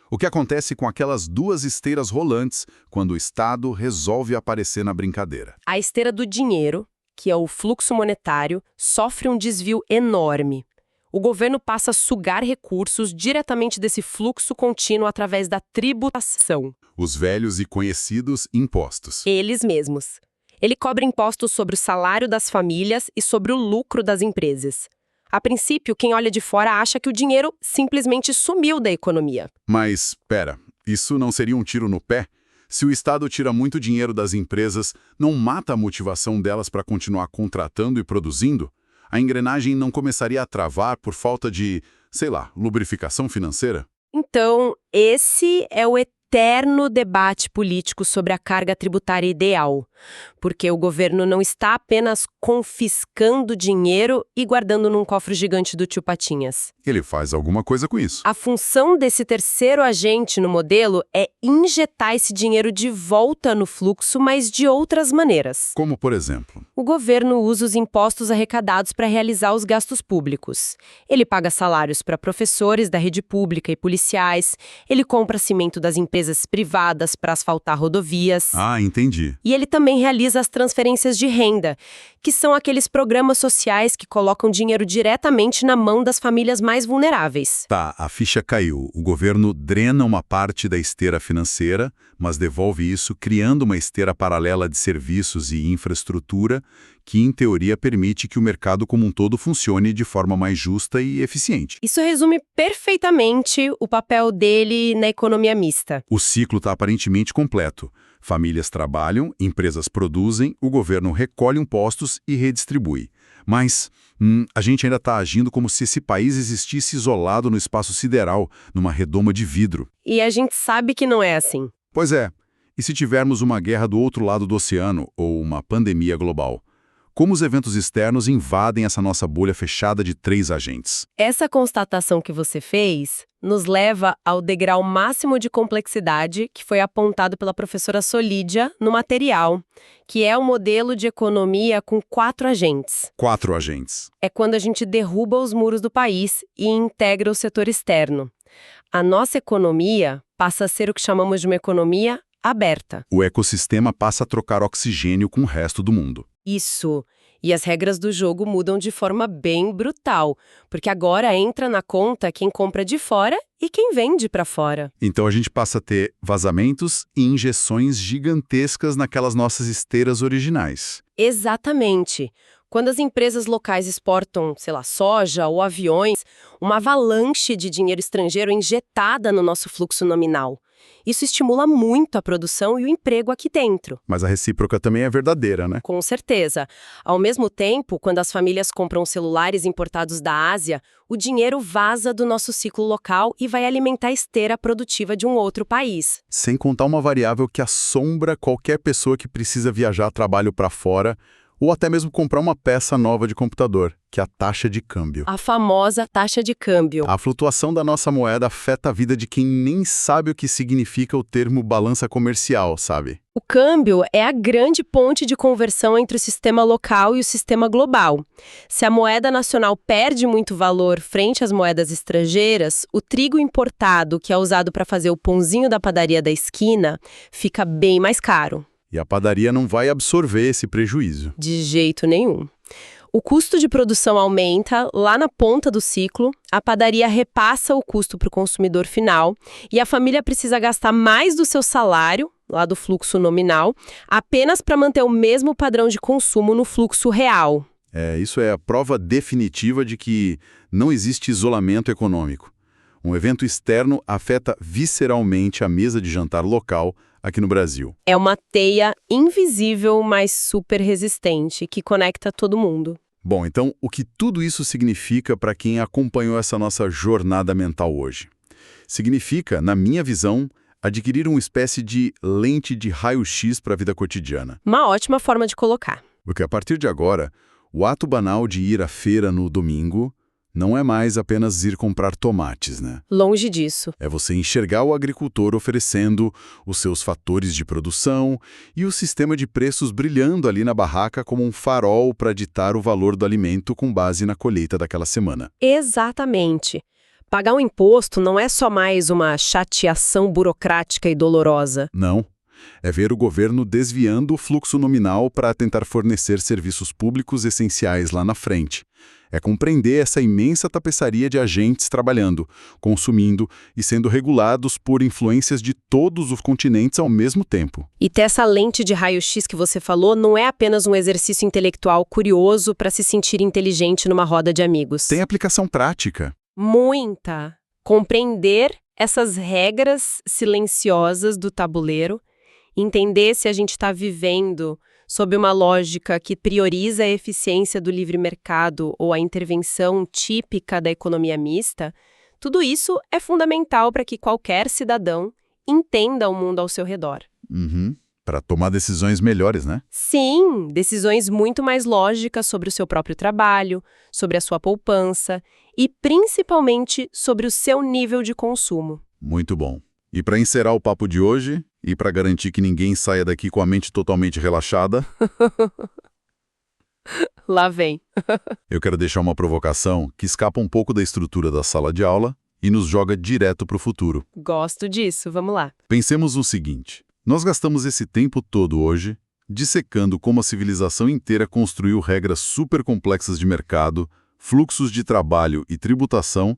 O que acontece com aquelas duas esteiras rolantes quando o Estado resolve aparecer na brincadeira? A esteira do dinheiro, que é o fluxo monetário, sofre um desvio enorme. O governo passa a sugar recursos diretamente desse fluxo contínuo através da tributação. Os velhos e conhecidos impostos. Eles mesmos. Ele cobra impostos sobre o salário das famílias e sobre o lucro das empresas. A princípio, quem olha de fora acha que o dinheiro simplesmente sumiu da economia. Mas, pera, isso não seria um tiro no pé? Se o Estado tira muito dinheiro das empresas, não mata a motivação delas para continuar contratando e produzindo? A engrenagem não começaria a travar por falta de, sei lá, lubrificação financeira? Então, esse é o eterno debate político sobre a carga tributária ideal, porque o governo não está apenas confiscando dinheiro e guardando num cofre gigante do tio Patinhas. Ele faz alguma coisa com isso. A função desse terceiro agente no modelo é injetar esse dinheiro de volta no fluxo, mas de outras maneiras. Como, por exemplo? O governo usa os impostos arrecadados para realizar os gastos públicos. Ele paga salários para professores da rede pública e policiais, ele compra cimento das empresas privadas para asfaltar rodovias. Ah, entendi. E ele também realiza as transferências de renda, que são aqueles programas sociais que colocam dinheiro diretamente na mão das famílias mais vulneráveis. Tá, a ficha caiu. O governo drena uma parte da esteira financeira, mas devolve isso criando uma esteira paralela de serviços e infraestrutura que, em teoria, permite que o mercado como um todo funcione de forma mais justa e eficiente. Isso resume perfeitamente o papel dele na economia mista. O ciclo está aparentemente completo. Famílias trabalham, empresas produzem, o governo recolhe impostos e redistribui. Mas a gente ainda está agindo como se esse país existisse isolado no espaço sideral, numa redoma de vidro. E a gente sabe que não é assim. Pois é, e se tivermos uma guerra do outro lado do oceano ou uma pandemia global? Como os eventos externos invadem essa nossa bolha fechada de 3 agentes? Essa constatação que você fez nos leva ao degrau máximo de complexidade que foi apontado pela professora Solídia no material, que é o modelo de economia com 4 agentes. 4 agentes. É quando a gente derruba os muros do país e integra o setor externo. A nossa economia passa a ser o que chamamos de uma economia aberta. O ecossistema passa a trocar oxigênio com o resto do mundo. Isso. E as regras do jogo mudam de forma bem brutal, porque agora entra na conta quem compra de fora e quem vende para fora. Então a gente passa a ter vazamentos e injeções gigantescas naquelas nossas esteiras originais. Exatamente. Quando as empresas locais exportam, sei lá, soja ou aviões, uma avalanche de dinheiro estrangeiro é injetada no nosso fluxo nominal. Isso estimula muito a produção e o emprego aqui dentro. Mas a recíproca também é verdadeira, né? Com certeza. Ao mesmo tempo, quando as famílias compram celulares importados da Ásia, o dinheiro vaza do nosso ciclo local e vai alimentar a esteira produtiva de um outro país. Sem contar uma variável que assombra qualquer pessoa que precisa viajar a trabalho para fora ou até mesmo comprar uma peça nova de computador, que é a taxa de câmbio. A famosa taxa de câmbio. A flutuação da nossa moeda afeta a vida de quem nem sabe o que significa o termo balança comercial, sabe? O câmbio é a grande ponte de conversão entre o sistema local e o sistema global. Se a moeda nacional perde muito valor frente às moedas estrangeiras, o trigo importado, que é usado para fazer o pãozinho da padaria da esquina, fica bem mais caro. E a padaria não vai absorver esse prejuízo. De jeito nenhum. O custo de produção aumenta lá na ponta do ciclo, a padaria repassa o custo para o consumidor final e a família precisa gastar mais do seu salário, lá do fluxo nominal, apenas para manter o mesmo padrão de consumo no fluxo real. Isso é a prova definitiva de que não existe isolamento econômico. Um evento externo afeta visceralmente a mesa de jantar local aqui no Brasil. É uma teia invisível, mas super resistente, que conecta todo mundo. Bom, então, o que tudo isso significa para quem acompanhou essa nossa jornada mental hoje? Significa, na minha visão, adquirir uma espécie de lente de raio-x para a vida cotidiana. Uma ótima forma de colocar. Porque a partir de agora, o ato banal de ir à feira no domingo não é mais apenas ir comprar tomates, né? Longe disso. É você enxergar o agricultor oferecendo os seus fatores de produção e o sistema de preços brilhando ali na barraca como um farol para ditar o valor do alimento com base na colheita daquela semana. Exatamente. Pagar um imposto não é só mais uma chateação burocrática e dolorosa. Não. É ver o governo desviando o fluxo nominal para tentar fornecer serviços públicos essenciais lá na frente. É compreender essa imensa tapeçaria de agentes trabalhando, consumindo e sendo regulados por influências de todos os continentes ao mesmo tempo. E ter essa lente de raio-x que você falou não é apenas um exercício intelectual curioso para se sentir inteligente numa roda de amigos. Tem aplicação prática. Muita. Compreender essas regras silenciosas do tabuleiro, entender se a gente está vivendo sob uma lógica que prioriza a eficiência do livre mercado ou a intervenção típica da economia mista, tudo isso é fundamental para que qualquer cidadão entenda o mundo ao seu redor. Para tomar decisões melhores, né? Sim, decisões muito mais lógicas sobre o seu próprio trabalho, sobre a sua poupança e principalmente sobre o seu nível de consumo. Muito bom. E para encerrar o papo de hoje, e para garantir que ninguém saia daqui com a mente totalmente relaxada, Lá vem. eu quero deixar uma provocação que escapa um pouco da estrutura da sala de aula e nos joga direto para o futuro. Gosto disso, vamos lá. Pensemos no seguinte: nós gastamos esse tempo todo hoje dissecando como a civilização inteira construiu regras super complexas de mercado, fluxos de trabalho e tributação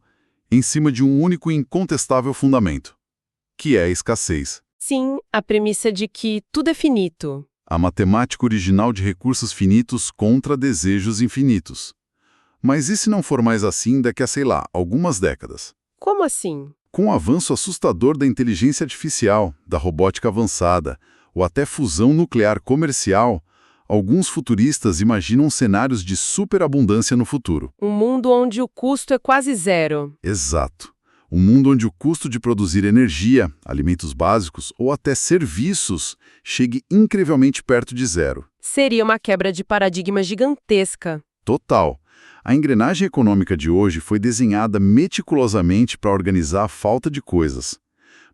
em cima de um único e incontestável fundamento, que é a escassez. Sim, a premissa de que tudo é finito. A matemática original de recursos finitos contra desejos infinitos. Mas e se não for mais assim daqui a, sei lá, algumas décadas? Como assim? Com o avanço assustador da inteligência artificial, da robótica avançada, ou até fusão nuclear comercial, alguns futuristas imaginam cenários de superabundância no futuro. Um mundo onde o custo é quase zero. Exato. Um mundo onde o custo de produzir energia, alimentos básicos ou até serviços chegue incrivelmente perto de zero. Seria uma quebra de paradigma gigantesca. Total. A engrenagem econômica de hoje foi desenhada meticulosamente para organizar a falta de coisas.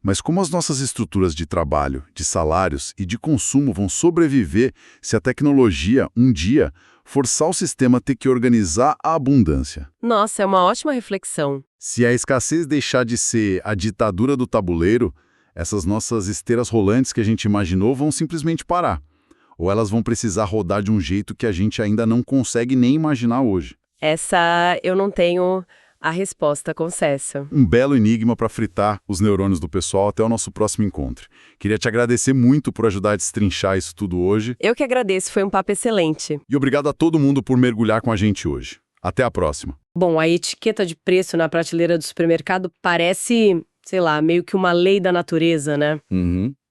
Mas como as nossas estruturas de trabalho, de salários e de consumo vão sobreviver se a tecnologia, um dia, forçar o sistema a ter que organizar a abundância? Nossa, é uma ótima reflexão. Se a escassez deixar de ser a ditadura do tabuleiro, essas nossas esteiras rolantes que a gente imaginou vão simplesmente parar. Ou elas vão precisar rodar de um jeito que a gente ainda não consegue nem imaginar hoje. Essa eu não tenho a resposta, confesso. Um belo enigma para fritar os neurônios do pessoal até o nosso próximo encontro. Queria te agradecer muito por ajudar a destrinchar isso tudo hoje. Eu que agradeço, foi um papo excelente. E obrigado a todo mundo por mergulhar com a gente hoje. Até a próxima. Bom, a etiqueta de preço na prateleira do supermercado parece, sei lá, meio que uma lei da natureza, né?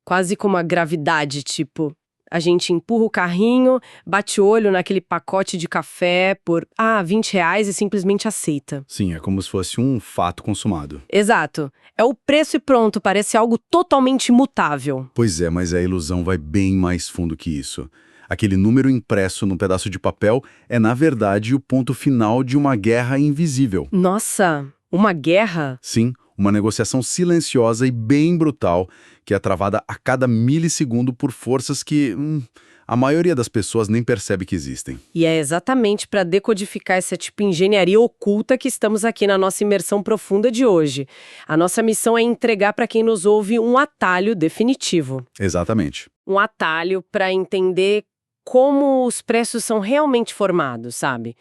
Quase como a gravidade, tipo... A gente empurra o carrinho, bate o olho naquele pacote de café por R$20 e simplesmente aceita. Sim, é como se fosse um fato consumado. Exato. É o preço e pronto, parece algo totalmente imutável. Pois é, mas a ilusão vai bem mais fundo que isso. Aquele número impresso num pedaço de papel é, na verdade, o ponto final de uma guerra invisível. Nossa, uma guerra? Sim, uma negociação silenciosa e bem brutal que é travada a cada milissegundo por forças que a maioria das pessoas nem percebe que existem. E é exatamente para decodificar essa tipo de engenharia oculta que estamos aqui na nossa imersão profunda de hoje. A nossa missão é entregar para quem nos ouve um atalho definitivo. Exatamente. Um atalho para entender como os preços são realmente formados, sabe?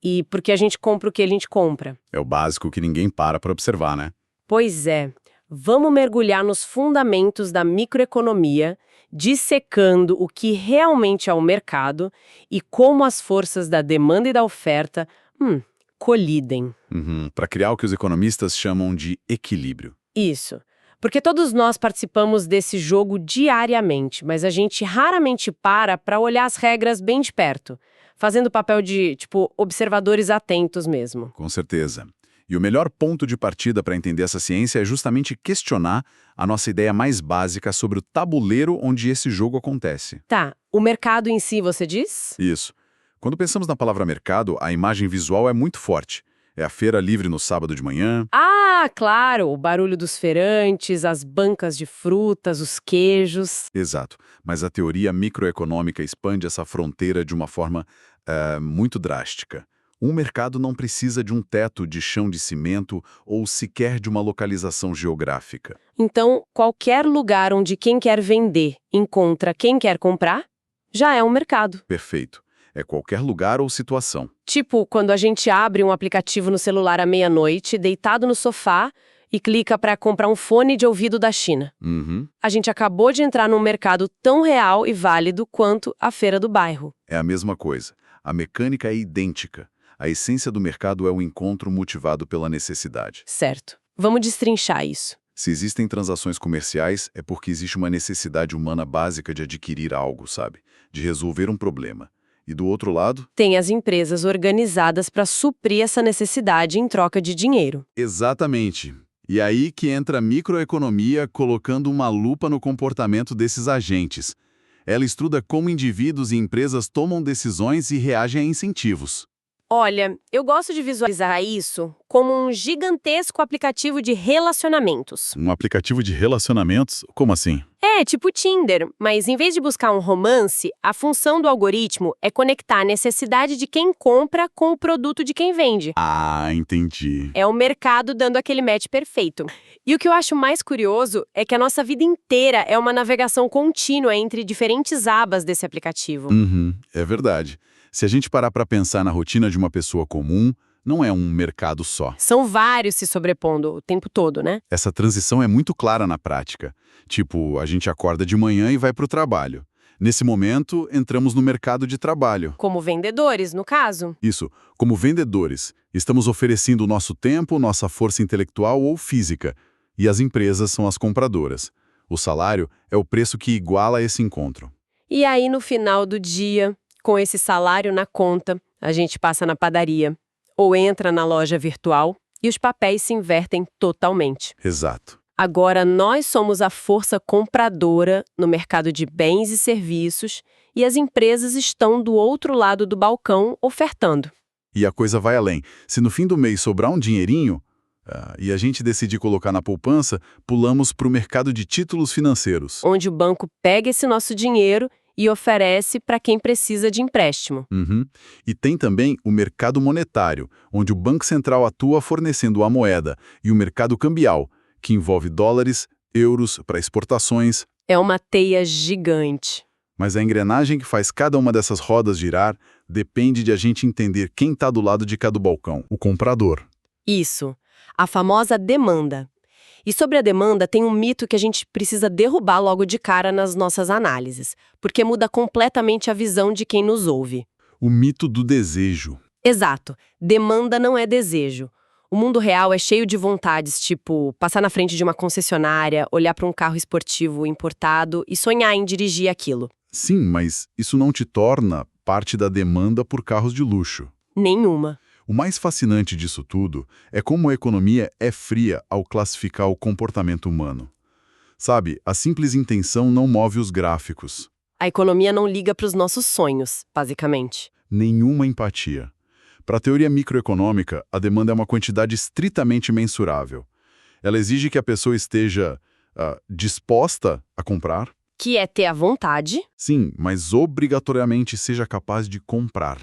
E por que a gente compra o que a gente compra. É o básico que ninguém para observar, né? Pois é. Vamos mergulhar nos fundamentos da microeconomia, dissecando o que realmente é o mercado e como as forças da demanda e da oferta colidem. Para criar o que os economistas chamam de equilíbrio. Isso. Porque todos nós participamos desse jogo diariamente, mas a gente raramente para olhar as regras bem de perto, fazendo o papel de, observadores atentos mesmo. Com certeza. E o melhor ponto de partida para entender essa ciência é justamente questionar a nossa ideia mais básica sobre o tabuleiro onde esse jogo acontece. Tá, o mercado em si, você diz? Isso. Quando pensamos na palavra mercado, a imagem visual é muito forte. É a feira livre no sábado de manhã. Ah, claro, o barulho dos feirantes, as bancas de frutas, os queijos. Exato. Mas a teoria microeconômica expande essa fronteira de uma forma muito drástica. Um mercado não precisa de um teto de chão de cimento ou sequer de uma localização geográfica. Então, qualquer lugar onde quem quer vender encontra quem quer comprar, já é um mercado. Perfeito. É qualquer lugar ou situação. Tipo, quando a gente abre um aplicativo no celular à meia-noite, deitado no sofá, e clica para comprar um fone de ouvido da China. A gente acabou de entrar num mercado tão real e válido quanto a feira do bairro. É a mesma coisa. A mecânica é idêntica. A essência do mercado é o encontro motivado pela necessidade. Certo. Vamos destrinchar isso. Se existem transações comerciais, é porque existe uma necessidade humana básica de adquirir algo, sabe? De resolver um problema. E do outro lado? Tem as empresas organizadas para suprir essa necessidade em troca de dinheiro. Exatamente. E aí que entra a microeconomia colocando uma lupa no comportamento desses agentes. Ela estuda como indivíduos e empresas tomam decisões e reagem a incentivos. Olha, eu gosto de visualizar isso como um gigantesco aplicativo de relacionamentos. Um aplicativo de relacionamentos? Como assim? É, tipo Tinder, mas em vez de buscar um romance, a função do algoritmo é conectar a necessidade de quem compra com o produto de quem vende. Ah, entendi. É o mercado dando aquele match perfeito. E o que eu acho mais curioso é que a nossa vida inteira é uma navegação contínua entre diferentes abas desse aplicativo. É verdade. Se a gente parar para pensar na rotina de uma pessoa comum, não é um mercado só. São vários se sobrepondo o tempo todo, né? Essa transição é muito clara na prática. Tipo, a gente acorda de manhã e vai para o trabalho. Nesse momento, entramos no mercado de trabalho. Como vendedores, no caso. Isso, como vendedores. Estamos oferecendo o nosso tempo, nossa força intelectual ou física. E as empresas são as compradoras. O salário é o preço que iguala esse encontro. E aí, no final do dia, com esse salário na conta, a gente passa na padaria ou entra na loja virtual e os papéis se invertem totalmente. Exato. Agora, nós somos a força compradora no mercado de bens e serviços e as empresas estão do outro lado do balcão ofertando. E a coisa vai além. Se no fim do mês sobrar um dinheirinho, e a gente decidir colocar na poupança, pulamos para o mercado de títulos financeiros. Onde o banco pega esse nosso dinheiro e oferece para quem precisa de empréstimo. Uhum. E tem também o mercado monetário, onde o Banco Central atua fornecendo a moeda, e o mercado cambial, que envolve dólares, euros para exportações. É uma teia gigante. Mas a engrenagem que faz cada uma dessas rodas girar depende de a gente entender quem está do lado de cada balcão, o comprador. Isso, a famosa demanda. E sobre a demanda, tem um mito que a gente precisa derrubar logo de cara nas nossas análises, porque muda completamente a visão de quem nos ouve. O mito do desejo. Exato, demanda não é desejo. O mundo real é cheio de vontades, tipo passar na frente de uma concessionária, olhar para um carro esportivo importado e sonhar em dirigir aquilo. Sim, mas isso não te torna parte da demanda por carros de luxo. Nenhuma. O mais fascinante disso tudo é como a economia é fria ao classificar o comportamento humano. Sabe, a simples intenção não move os gráficos. A economia não liga para os nossos sonhos, basicamente. Nenhuma empatia. Para a teoria microeconômica, a demanda é uma quantidade estritamente mensurável. Ela exige que a pessoa esteja disposta a comprar. Que é ter a vontade. Sim, mas obrigatoriamente seja capaz de comprar.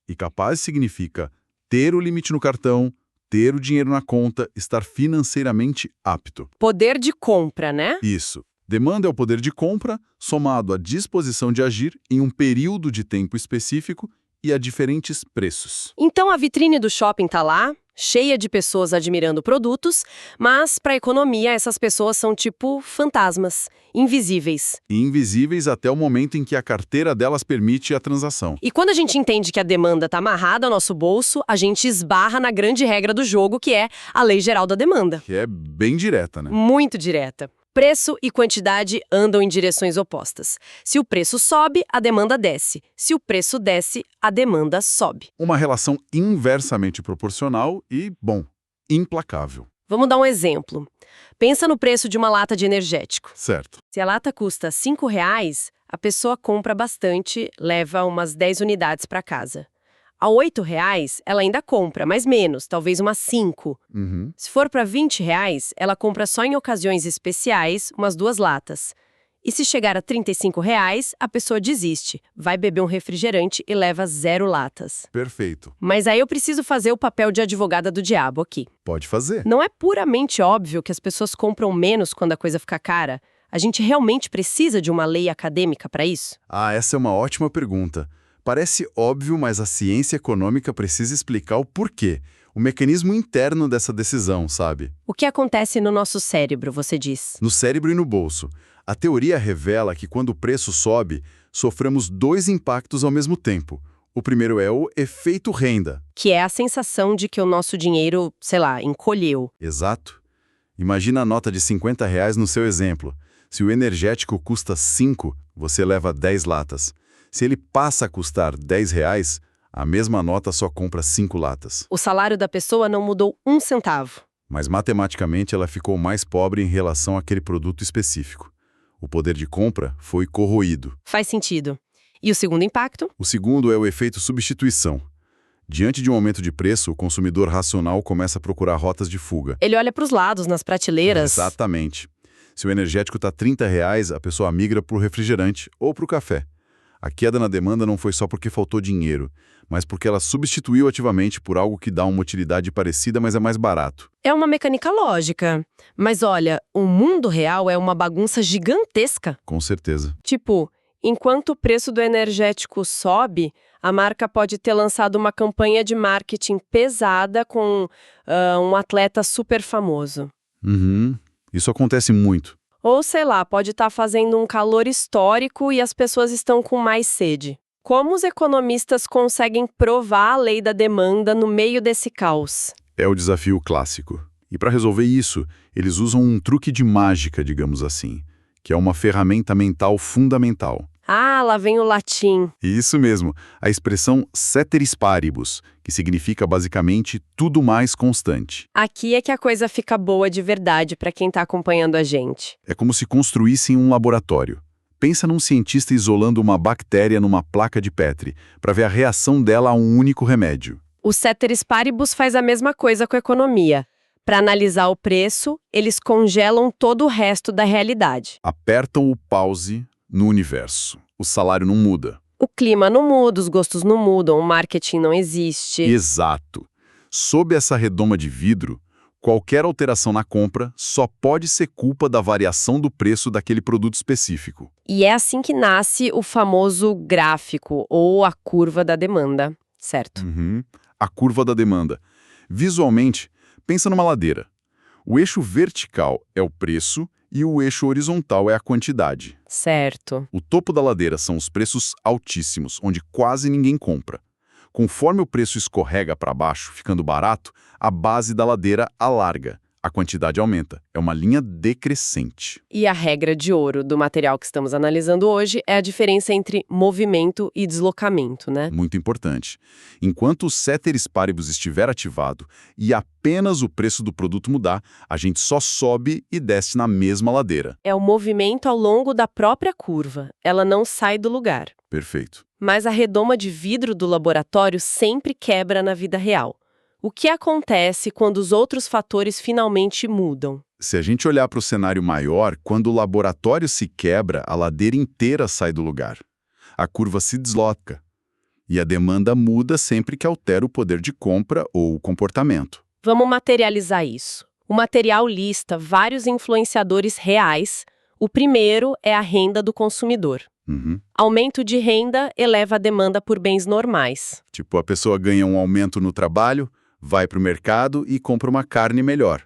E capaz significa ter o limite no cartão, ter o dinheiro na conta, estar financeiramente apto. Poder de compra, né? Isso. Demanda é o poder de compra, somado à disposição de agir em um período de tempo específico e a diferentes preços. Então a vitrine do shopping tá lá, cheia de pessoas admirando produtos, mas para a economia essas pessoas são tipo fantasmas, invisíveis. E invisíveis até o momento em que a carteira delas permite a transação. E quando a gente entende que a demanda tá amarrada ao nosso bolso, a gente esbarra na grande regra do jogo, que é a Lei Geral da Demanda. Que é bem direta, né? Muito direta. Preço e quantidade andam em direções opostas. Se o preço sobe, a demanda desce. Se o preço desce, a demanda sobe. Uma relação inversamente proporcional e, bom, implacável. Vamos dar um exemplo. Pensa no preço de uma lata de energético. Certo. Se a lata custa R$ 5,00, a pessoa compra bastante, leva umas 10 unidades para casa. A R$ 8,00, ela ainda compra, mas menos, talvez umas 5. Uhum. Se for para R$ 20,00, ela compra só em ocasiões especiais, umas 2 latas. E se chegar a R$ 35,00, a pessoa desiste, vai beber um refrigerante e leva 0 latas. Perfeito. Mas aí eu preciso fazer o papel de advogada do diabo aqui. Pode fazer. Não é puramente óbvio que as pessoas compram menos quando a coisa fica cara? A gente realmente precisa de uma lei acadêmica para isso? Ah, essa é uma ótima pergunta. Parece óbvio, mas a ciência econômica precisa explicar o porquê, o mecanismo interno dessa decisão, sabe? O que acontece no nosso cérebro, você diz? No cérebro e no bolso. A teoria revela que quando o preço sobe, sofremos 2 impactos ao mesmo tempo. O primeiro é o efeito renda. Que é a sensação de que o nosso dinheiro, sei lá, encolheu. Exato. Imagina a nota de R$50 no seu exemplo. Se o energético custa 5, você leva 10 latas. Se ele passa a custar R$10, a mesma nota só compra 5 latas. O salário da pessoa não mudou 1 centavo. Mas matematicamente ela ficou mais pobre em relação àquele produto específico. O poder de compra foi corroído. Faz sentido. E o segundo impacto? O segundo é o efeito substituição. Diante de um aumento de preço, o consumidor racional começa a procurar rotas de fuga. Ele olha para os lados, nas prateleiras. Exatamente. Se o energético está R$30, a pessoa migra para o refrigerante ou para o café. A queda na demanda não foi só porque faltou dinheiro, mas porque ela substituiu ativamente por algo que dá uma utilidade parecida, mas é mais barato. É uma mecânica lógica. Mas olha, o mundo real é uma bagunça gigantesca. Com certeza. Tipo, enquanto o preço do energético sobe, a marca pode ter lançado uma campanha de marketing pesada com um atleta super famoso. Uhum. Isso acontece muito. Ou, sei lá, pode estar fazendo um calor histórico e as pessoas estão com mais sede. Como os economistas conseguem provar a lei da demanda no meio desse caos? É o desafio clássico. E para resolver isso, eles usam um truque de mágica, digamos assim. que é uma ferramenta mental fundamental. Ah, lá vem o latim. Isso mesmo, a expressão ceteris paribus, que significa basicamente tudo mais constante. Aqui é que a coisa fica boa de verdade para quem está acompanhando a gente. É como se construíssem um laboratório. Pensa num cientista isolando uma bactéria numa placa de Petri, para ver a reação dela a um único remédio. O ceteris paribus faz a mesma coisa com a economia. Para analisar o preço, eles congelam todo o resto da realidade. Apertam o pause no universo. O salário não muda. O clima não muda, os gostos não mudam, o marketing não existe. Exato. Sob essa redoma de vidro, qualquer alteração na compra só pode ser culpa da variação do preço daquele produto específico. E é assim que nasce o famoso gráfico, ou a curva da demanda, certo? A curva da demanda. Visualmente, pensa numa ladeira. O eixo vertical é o preço e o eixo horizontal é a quantidade. Certo. O topo da ladeira são os preços altíssimos, onde quase ninguém compra. Conforme o preço escorrega para baixo, ficando barato, a base da ladeira alarga. A quantidade aumenta. É uma linha decrescente. E a regra de ouro do material que estamos analisando hoje é a diferença entre movimento e deslocamento, né? Muito importante. Enquanto o ceteris paribus estiver ativado e apenas o preço do produto mudar, a gente só sobe e desce na mesma ladeira. É o movimento ao longo da própria curva. Ela não sai do lugar. Perfeito. Mas a redoma de vidro do laboratório sempre quebra na vida real. O que acontece quando os outros fatores finalmente mudam? Se a gente olhar para o cenário maior, quando o laboratório se quebra, a ladeira inteira sai do lugar. A curva se desloca. E a demanda muda sempre que altera o poder de compra ou o comportamento. Vamos materializar isso. O material lista vários influenciadores reais. O primeiro é a renda do consumidor. Aumento de renda eleva a demanda por bens normais. Tipo, a pessoa ganha um aumento no trabalho, vai para o mercado e compra uma carne melhor.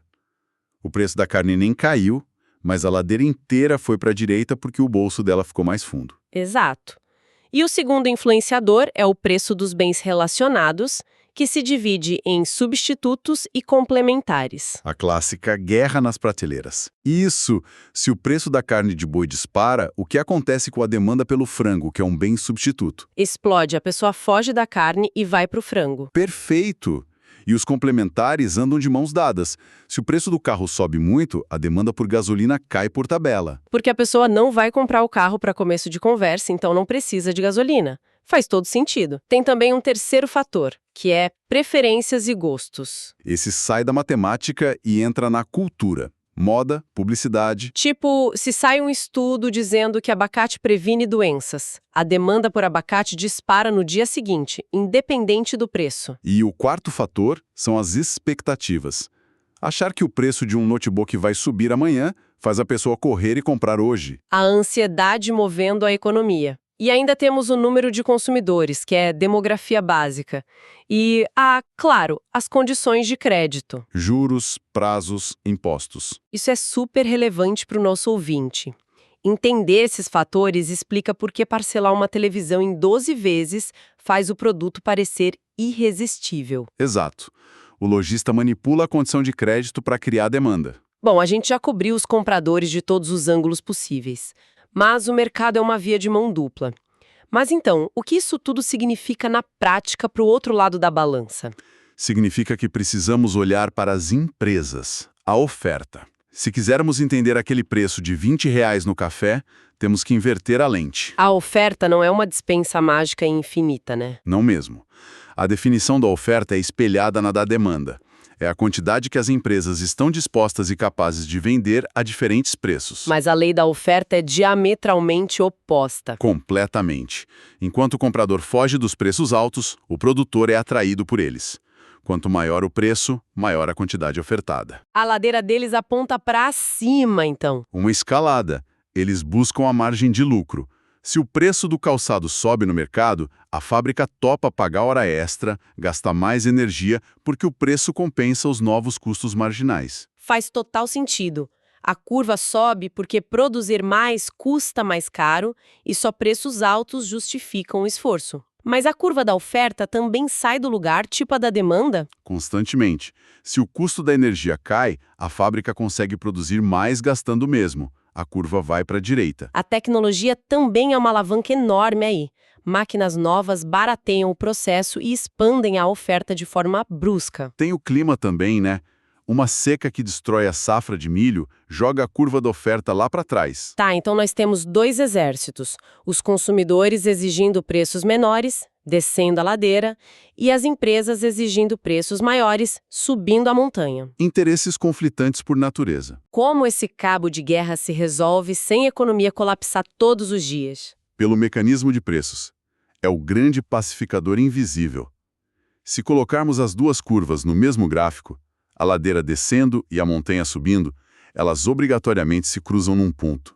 O preço da carne nem caiu, mas a ladeira inteira foi para a direita porque o bolso dela ficou mais fundo. Exato. E o segundo influenciador é o preço dos bens relacionados, que se divide em substitutos e complementares. A clássica guerra nas prateleiras. Isso, se o preço da carne de boi dispara, o que acontece com a demanda pelo frango, que é um bem substituto? Explode, a pessoa foge da carne e vai para o frango. Perfeito! E os complementares andam de mãos dadas. Se o preço do carro sobe muito, a demanda por gasolina cai por tabela. Porque a pessoa não vai comprar o carro para começo de conversa, então não precisa de gasolina. Faz todo sentido. Tem também um terceiro fator, que é preferências e gostos. Esse sai da matemática e entra na cultura. Moda, publicidade. Tipo, se sai um estudo dizendo que abacate previne doenças, a demanda por abacate dispara no dia seguinte, independente do preço. E o quarto fator são as expectativas. Achar que o preço de um notebook vai subir amanhã faz a pessoa correr e comprar hoje. A ansiedade movendo a economia. E ainda temos o número de consumidores, que é demografia básica. E, claro, as condições de crédito. Juros, prazos, impostos. Isso é super relevante para o nosso ouvinte. Entender esses fatores explica por que parcelar uma televisão em 12 vezes faz o produto parecer irresistível. Exato. O lojista manipula a condição de crédito para criar demanda. Bom, a gente já cobriu os compradores de todos os ângulos possíveis. Mas o mercado é uma via de mão dupla. Mas então, o que isso tudo significa na prática para o outro lado da balança? Significa que precisamos olhar para as empresas, a oferta. Se quisermos entender aquele preço de R$20 no café, temos que inverter a lente. A oferta não é uma despensa mágica e infinita, né? Não mesmo. A definição da oferta é espelhada na da demanda. É a quantidade que as empresas estão dispostas e capazes de vender a diferentes preços. Mas a lei da oferta é diametralmente oposta. Completamente. Enquanto o comprador foge dos preços altos, o produtor é atraído por eles. Quanto maior o preço, maior a quantidade ofertada. A ladeira deles aponta para cima, então. Uma escalada. Eles buscam a margem de lucro. Se o preço do calçado sobe no mercado, a fábrica topa pagar hora extra, gastar mais energia, porque o preço compensa os novos custos marginais. Faz total sentido. A curva sobe porque produzir mais custa mais caro e só preços altos justificam o esforço. Mas a curva da oferta também sai do lugar, tipo a da demanda? Constantemente. Se o custo da energia cai, a fábrica consegue produzir mais gastando o mesmo. a curva vai para a direita. A tecnologia também é uma alavanca enorme aí. Máquinas novas barateiam o processo e expandem a oferta de forma brusca. Tem o clima também, né? Uma seca que destrói a safra de milho joga a curva da oferta lá para trás. Tá, então nós temos dois exércitos. Os consumidores exigindo preços menores, descendo a ladeira, e as empresas exigindo preços maiores, subindo a montanha. Interesses conflitantes por natureza. Como esse cabo de guerra se resolve sem a economia colapsar todos os dias? Pelo mecanismo de preços. É o grande pacificador invisível. Se colocarmos as duas curvas no mesmo gráfico, a ladeira descendo e a montanha subindo, elas obrigatoriamente se cruzam num ponto.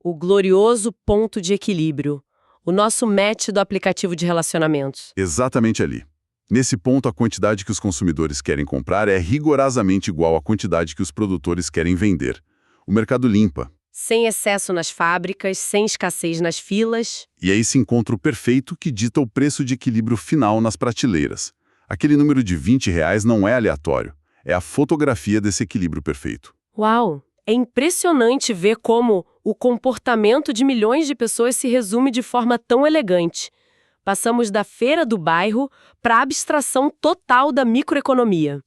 O glorioso ponto de equilíbrio. O nosso match do aplicativo de relacionamentos. Exatamente ali. Nesse ponto, a quantidade que os consumidores querem comprar é rigorosamente igual à quantidade que os produtores querem vender. O mercado limpa. Sem excesso nas fábricas, sem escassez nas filas. E aí se encontra o perfeito que dita o preço de equilíbrio final nas prateleiras. Aquele número de R$20 não é aleatório. É a fotografia desse equilíbrio perfeito. Uau! É impressionante ver como o comportamento de milhões de pessoas se resume de forma tão elegante. Passamos da feira do bairro para a abstração total da microeconomia.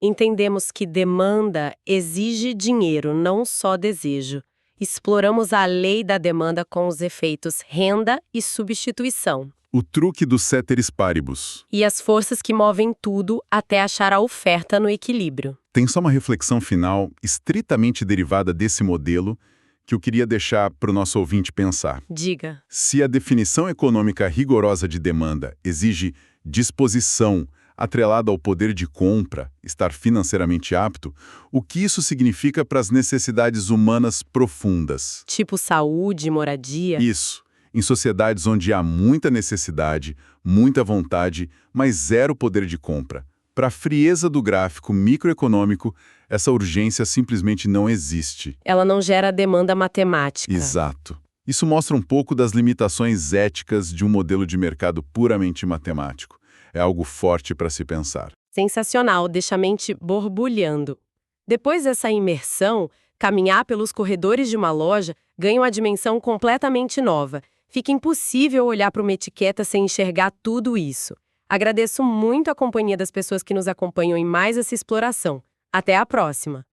Entendemos que demanda exige dinheiro, não só desejo. Exploramos a lei da demanda com os efeitos renda e substituição. O truque do ceteris paribus. E as forças que movem tudo até achar a oferta no equilíbrio. Tem só uma reflexão final, estritamente derivada desse modelo, que eu queria deixar para o nosso ouvinte pensar. Diga. Se a definição econômica rigorosa de demanda exige disposição, atrelada ao poder de compra, estar financeiramente apto, o que isso significa para as necessidades humanas profundas? Tipo saúde, moradia? Isso. Em sociedades onde há muita necessidade, muita vontade, mas zero poder de compra. Para a frieza do gráfico microeconômico, essa urgência simplesmente não existe. Ela não gera demanda matemática. Exato. Isso mostra um pouco das limitações éticas de um modelo de mercado puramente matemático. É algo forte para se pensar. Sensacional, deixa a mente borbulhando. Depois dessa imersão, caminhar pelos corredores de uma loja ganha uma dimensão completamente nova. Fica impossível olhar para uma etiqueta sem enxergar tudo isso. Agradeço muito a companhia das pessoas que nos acompanham em mais essa exploração. Até a próxima!